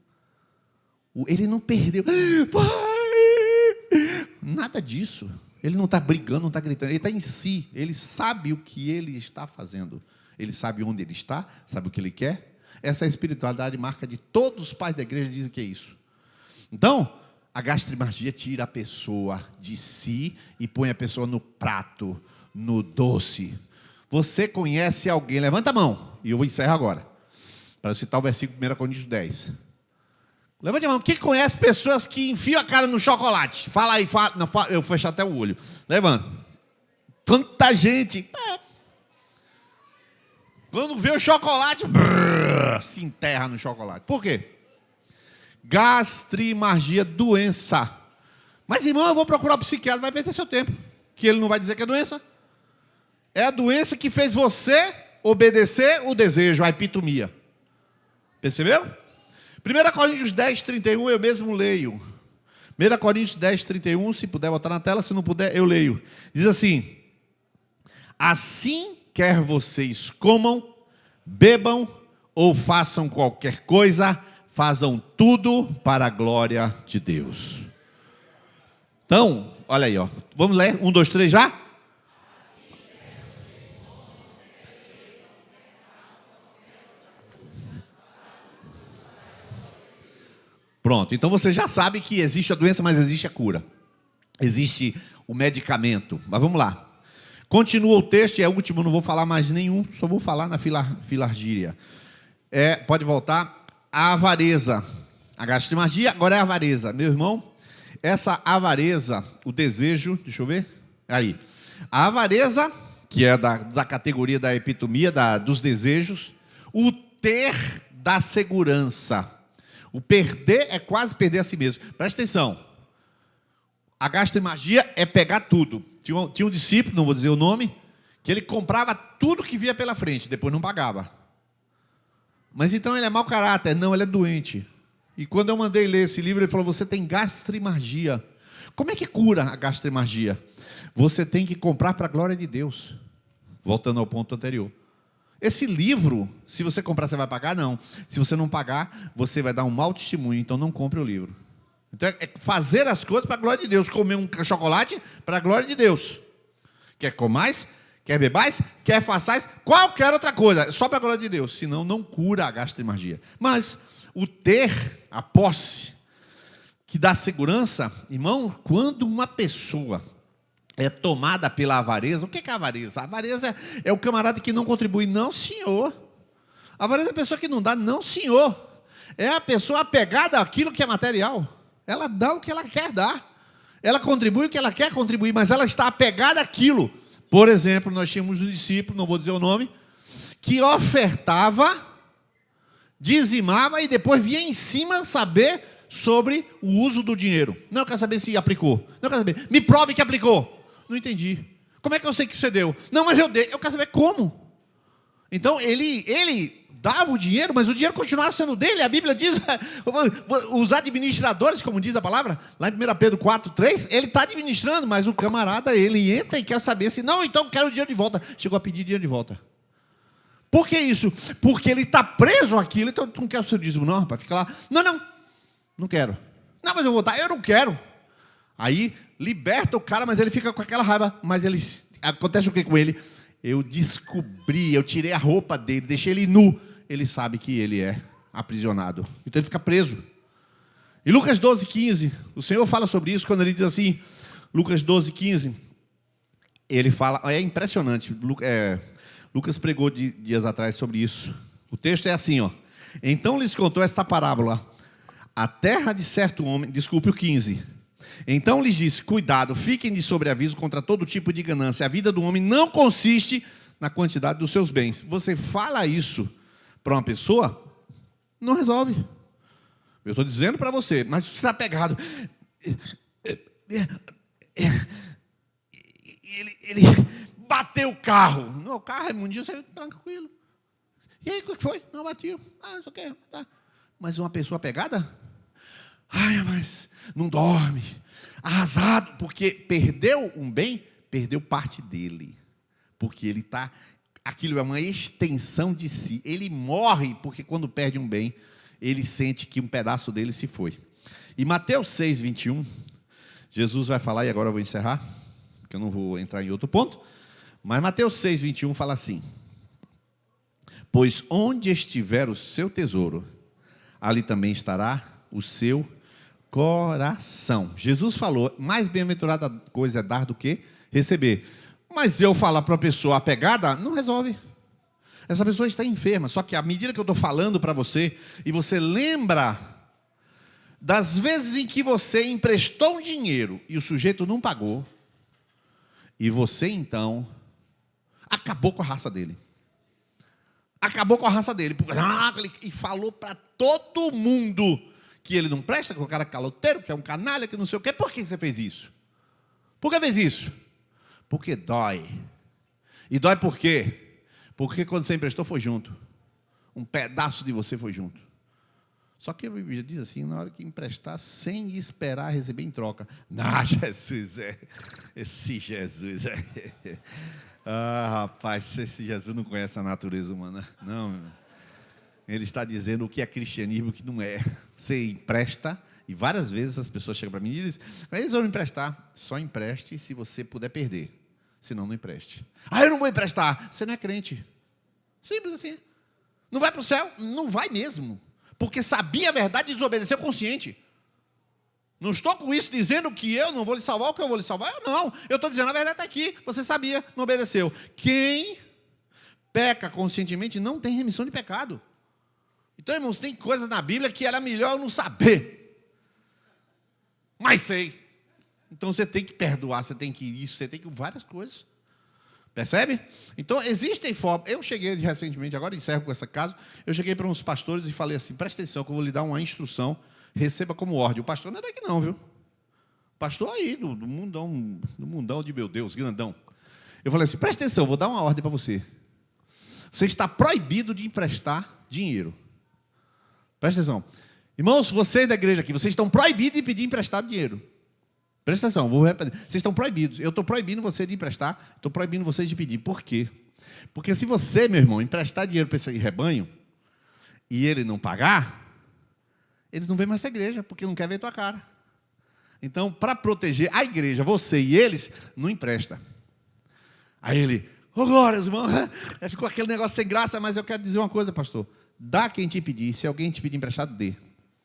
Ele não perdeu. Pai! Nada disso. Ele não está brigando, não está gritando. Ele está em si. Ele sabe o que ele está fazendo. Ele sabe onde ele está, sabe o que ele quer. Essa é a espiritualidade marca de todos os pais da igreja dizem que é isso. Então, a gastrimagia tira a pessoa de si e põe a pessoa no prato, no doce. Você conhece alguém? Levanta a mão. E eu vou encerrar agora. Para citar o versículo 1 Coríntios 10. Levante a mão. Quem conhece pessoas que enfiam a cara no chocolate? Fala aí. Fala. Não, eu vou fechar até o olho. Levanta. Tanta gente. Quando vê o chocolate, se enterra no chocolate. Por quê? Gastrimagia, doença. Mas, irmão, eu vou procurar o psiquiatra, vai perder seu tempo. Que ele não vai dizer que é doença. É a doença que fez você obedecer o desejo, a epitomia. Percebeu? 1 Coríntios 10, 31, eu mesmo leio. 1 Coríntios 10, 31, se puder botar na tela, se não puder, eu leio. Diz assim: assim quer vocês comam, bebam ou façam qualquer coisa, façam tudo para a glória de Deus. Então, olha aí, ó. Vamos ler? 1, 2, 3 já? Pronto, então você já sabe que existe a doença, mas existe a cura. Existe o medicamento. Mas vamos lá. Continua o texto, e é o último, não vou falar mais nenhum, só vou falar na filargíria. Pode voltar. A avareza. A gastrimagia, agora é a avareza. Meu irmão, essa avareza, o desejo, deixa eu ver. Aí. A avareza, que é da categoria da epitomia, dos desejos. O ter da segurança. O perder é quase perder a si mesmo. Presta atenção. A gastrimagia é pegar tudo. Tinha um discípulo, não vou dizer o nome, que ele comprava tudo que via pela frente, depois não pagava. Mas então ele é mau caráter? Não, ele é doente. E quando eu mandei ler esse livro, ele falou, você tem gastrimagia. Como é que cura a gastrimagia? Você tem que comprar para a glória de Deus. Voltando ao ponto anterior. Esse livro, se você comprar, você vai pagar? Não. Se você não pagar, você vai dar um mau testemunho, então não compre o livro. Então é fazer as coisas para a glória de Deus. Comer um chocolate para a glória de Deus. Quer comais, quer bebais, quer façais, qualquer outra coisa. Só para a glória de Deus. Senão não cura a gastrimagia. Mas o ter, a posse, que dá segurança, irmão, quando uma pessoa é tomada pela avareza. O que é a avareza? A avareza é o camarada que não contribui. Não, senhor. A avareza é a pessoa que não dá. Não, senhor. É a pessoa apegada àquilo que é material. Ela dá o que ela quer dar. Ela contribui o que ela quer contribuir, mas ela está apegada àquilo. Por exemplo, nós tínhamos um discípulo, não vou dizer o nome, que ofertava, dizimava e depois vinha em cima saber sobre o uso do dinheiro. Não, eu quero saber se aplicou. Não, eu quero saber. Me prove que aplicou. Não entendi. Como é que eu sei que você deu? Não, mas eu dei. Eu quero saber como. Então, ele dava o dinheiro, mas o dinheiro continuava sendo dele. A Bíblia diz, os administradores, como diz a palavra, lá em 1 Pedro 4, 3, ele está administrando, mas o camarada, ele entra e quer saber se, não, então quero o dinheiro de volta. Chegou a pedir dinheiro de volta. Por que isso? Porque ele está preso àquilo, então tu não quer o seu dízimo, não, rapaz, fica lá. Não quero. Não, mas eu vou dar, eu não quero. Aí, liberta o cara, mas ele fica com aquela raiva. Mas acontece o que com ele? Eu descobri, eu tirei a roupa dele, deixei ele nu. Ele sabe que ele é aprisionado. Então ele fica preso. Em Lucas 12, 15, o Senhor fala sobre isso quando ele diz assim, Lucas 12, 15, ele fala, é impressionante, Lucas pregou dias atrás sobre isso. O texto é assim, ó. Então lhes contou esta parábola. A terra de certo homem, desculpe o 15. Então lhes disse, cuidado, fiquem de sobreaviso contra todo tipo de ganância. A vida do homem não consiste na quantidade dos seus bens. Você fala isso para uma pessoa, não resolve. Eu estou dizendo para você, mas você está pegado. Ele bateu o carro. Não, o carro é muito saiu tranquilo. E aí, o que foi? Não, bati. Isso aqui, tá. Mas uma pessoa pegada? Ai, mas não dorme. Arrasado, porque perdeu um bem, perdeu parte dele. porque ele está... Aquilo é uma extensão de si. Ele morre porque quando perde um bem, ele sente que um pedaço dele se foi. E Mateus 6, 21, Jesus vai falar, e agora eu vou encerrar, porque eu não vou entrar em outro ponto, mas Mateus 6, 21 fala assim: pois onde estiver o seu tesouro, ali também estará o seu coração. Jesus falou, mais bem-aventurada coisa é dar do que receber. Mas eu falar para a pessoa apegada, não resolve. Essa pessoa está enferma. Só que à medida que eu estou falando para você, e você lembra das vezes em que você emprestou um dinheiro e o sujeito não pagou, e você então acabou com a raça dele. Acabou com a raça dele. E falou para todo mundo que ele não presta, que é um cara caloteiro, que é um canalha, que não sei o quê. Por que você fez isso? Por que fez isso? Porque dói. E dói por quê? Porque quando você emprestou foi junto. Um pedaço de você foi junto. Só que a Bíblia diz assim, na hora que emprestar, sem esperar receber em troca. Jesus é... Esse Jesus é... Ah, rapaz, esse Jesus não conhece a natureza humana. Não, ele está dizendo o que é cristianismo e o que não é. Você empresta, e várias vezes as pessoas chegam para mim e dizem, eles vão emprestar. Só empreste se você puder perder. Senão não empreste. Eu não vou emprestar. Você não é crente. Simples assim. Não vai para o céu? Não vai mesmo. Porque sabia a verdade e desobedeceu consciente. Não estou com isso dizendo que eu não vou lhe salvar, o que eu vou lhe salvar? Eu não. Eu estou dizendo, a verdade está aqui. Você sabia, não obedeceu. Quem peca conscientemente não tem remissão de pecado. Então, irmãos, tem coisas na Bíblia que era melhor eu não saber. Mas sei. Então você tem que perdoar, você tem que isso, você tem que várias coisas. Percebe? Então existem formas. Eu cheguei recentemente, agora encerro com esse caso, eu cheguei para uns pastores e falei assim, presta atenção que eu vou lhe dar uma instrução, receba como ordem. O pastor não é daqui não, viu? O pastor aí, do mundão de meu Deus, grandão. Eu falei assim, presta atenção, vou dar uma ordem para você. Você está proibido de emprestar dinheiro. Presta atenção. Irmãos, vocês da igreja aqui, vocês estão proibidos de pedir emprestado dinheiro. Presta atenção, vou repetir. Vocês estão proibidos. Eu estou proibindo você de emprestar, estou proibindo vocês de pedir. Por quê? Porque se você, meu irmão, emprestar dinheiro para esse rebanho e ele não pagar, eles não vêm mais para a igreja, porque não quer ver tua cara. Então, para proteger a igreja, você e eles, não empresta. Aí ele, glória, irmão, ficou aquele negócio sem graça, mas eu quero dizer uma coisa, pastor. Dá quem te pedir, se alguém te pedir emprestado, dê.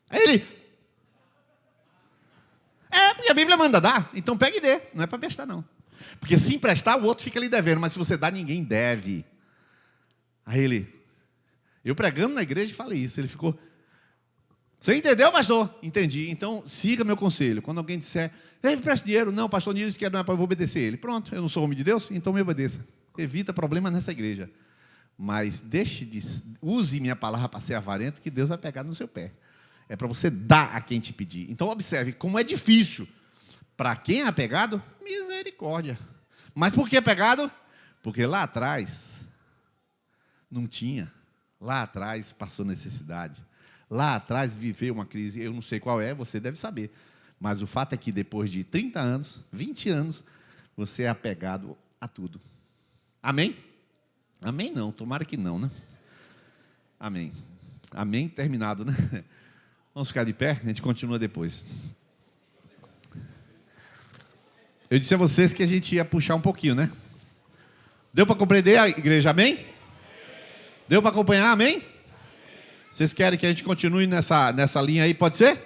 Aí ele... porque a Bíblia manda dar, então pega e dê, não é para emprestar não. Porque se emprestar, o outro fica ali devendo, mas se você dá, ninguém deve. Aí ele, eu pregando na igreja falei isso, ele ficou, você entendeu, pastor? Entendi, então siga meu conselho. Quando alguém disser, me presta dinheiro, não, pastor Nilo disse que não é para eu obedecer ele. Pronto, eu não sou homem de Deus, então me obedeça. Evita problema nessa igreja. Mas use minha palavra para ser avarento, que Deus vai pegar no seu pé. É para você dar a quem te pedir. Então observe como é difícil. Para quem é apegado, misericórdia. Mas por que apegado? Porque lá atrás não tinha. Lá atrás passou necessidade. Lá atrás viveu uma crise. Eu não sei qual é, você deve saber. Mas o fato é que depois de 30 anos, 20 anos, você é apegado a tudo. Amém? Amém não, tomara que não, né? Amém. Amém, terminado, né? Vamos ficar de pé, a gente continua depois. Eu disse a vocês que a gente ia puxar um pouquinho, né? Deu para compreender a igreja, amém? Deu para acompanhar, amém? Vocês querem que a gente continue nessa linha aí, pode ser?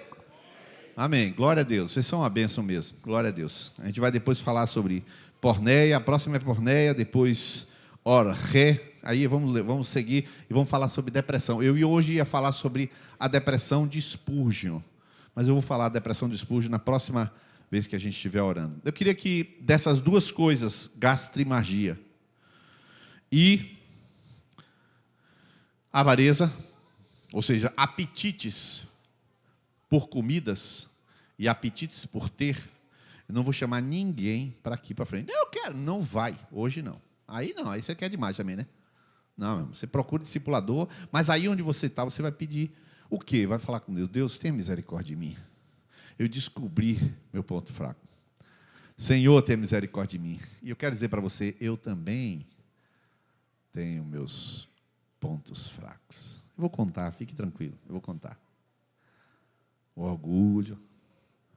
Amém, glória a Deus, vocês são uma bênção mesmo, glória a Deus. A gente vai depois falar sobre porneia, a próxima é porneia, depois orré. Aí vamos seguir e vamos falar sobre depressão. Eu hoje ia falar sobre a depressão de Spurgeon, mas eu vou falar da depressão de Spurgeon na próxima vez que a gente estiver orando. Eu queria que dessas duas coisas, gastrimagia e avareza, ou seja, apetites por comidas e apetites por ter, eu não vou chamar ninguém para aqui para frente. Eu quero, não vai, hoje não. Aí não, aí você quer demais também, né? Não, você procura discipulador, mas aí onde você está, você vai pedir o quê? Vai falar com Deus, Deus, tenha misericórdia de mim. Eu descobri meu ponto fraco. Senhor, tenha misericórdia de mim. E eu quero dizer para você, eu também tenho meus pontos fracos. Eu vou contar, fique tranquilo, eu vou contar. O orgulho,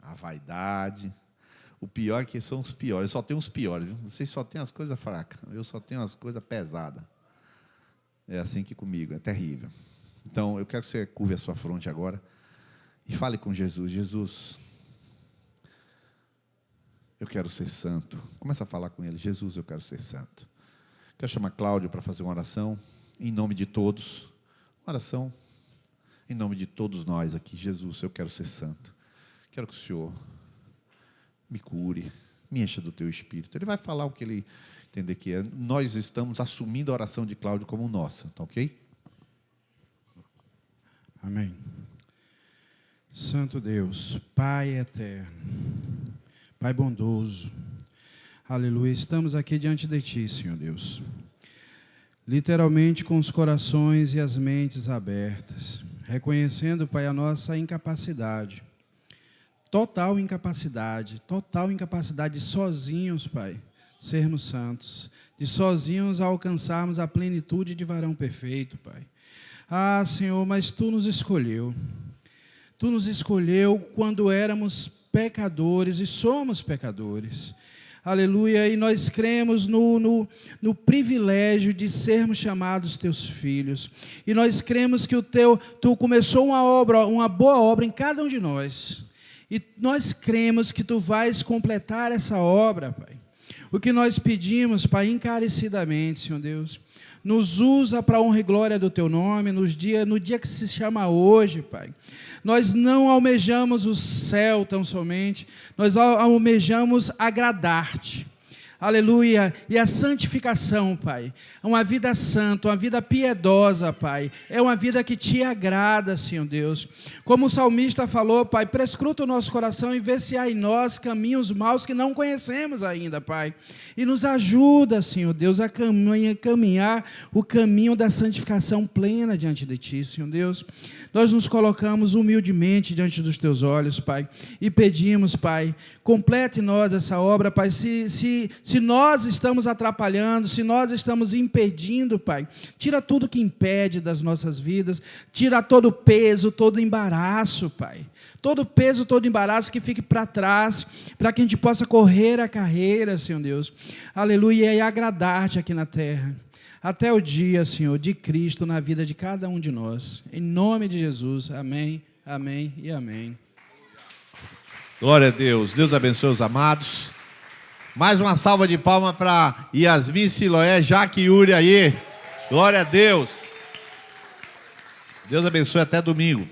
a vaidade. O pior é que são os piores. Eu só tenho os piores, viu? Vocês só têm as coisas fracas. Eu só tenho as coisas pesadas. É assim que comigo, é terrível. Então, eu quero que você curve a sua fronte agora e fale com Jesus. Jesus, eu quero ser santo. Começa a falar com ele. Jesus, eu quero ser santo. Quero chamar Cláudio para fazer uma oração em nome de todos. Uma oração em nome de todos nós aqui. Jesus, eu quero ser santo. Quero que o Senhor me cure, me encha do teu Espírito. Ele vai falar o que ele entender que é. Nós estamos assumindo a oração de Cláudio como nossa, tá ok? Amém. Santo Deus, Pai eterno, Pai bondoso, aleluia, estamos aqui diante de Ti, Senhor Deus, literalmente com os corações e as mentes abertas, reconhecendo, Pai, a nossa incapacidade, total incapacidade de sozinhos, Pai, sermos santos, de sozinhos alcançarmos a plenitude de varão perfeito, Pai. Ah, Senhor, mas Tu nos escolheu. Tu nos escolheu quando éramos pecadores e somos pecadores. Aleluia, e nós cremos no privilégio de sermos chamados Teus filhos. E nós cremos que Tu começou uma boa obra em cada um de nós. E nós cremos que Tu vais completar essa obra, Pai. O que nós pedimos, Pai, encarecidamente, Senhor Deus, nos usa para a honra e glória do Teu nome, no dia que se chama hoje, Pai. Nós não almejamos o céu tão somente, nós almejamos agradar-Te. Aleluia, e a santificação, Pai, uma vida santa, uma vida piedosa, Pai, é uma vida que Te agrada, Senhor Deus. Como o salmista falou, Pai, prescruta o nosso coração e vê se há em nós caminhos maus que não conhecemos ainda, Pai. E nos ajuda, Senhor Deus, a caminhar o caminho da santificação plena diante de Ti, Senhor Deus. Nós nos colocamos humildemente diante dos Teus olhos, Pai, e pedimos, Pai, complete em nós essa obra, Pai. Se nós estamos atrapalhando, se nós estamos impedindo, Pai, tira tudo que impede das nossas vidas, tira todo o peso, todo o embaraço, Pai. Todo o peso, todo o embaraço que fique para trás, para que a gente possa correr a carreira, Senhor Deus. Aleluia, e agradar-Te aqui na terra. Até o dia, Senhor, de Cristo na vida de cada um de nós. Em nome de Jesus. Amém, amém e amém. Glória a Deus. Deus abençoe os amados. Mais uma salva de palmas para Yasmin, Siloé, Jaque e Yuri aí. Glória a Deus. Deus abençoe até domingo.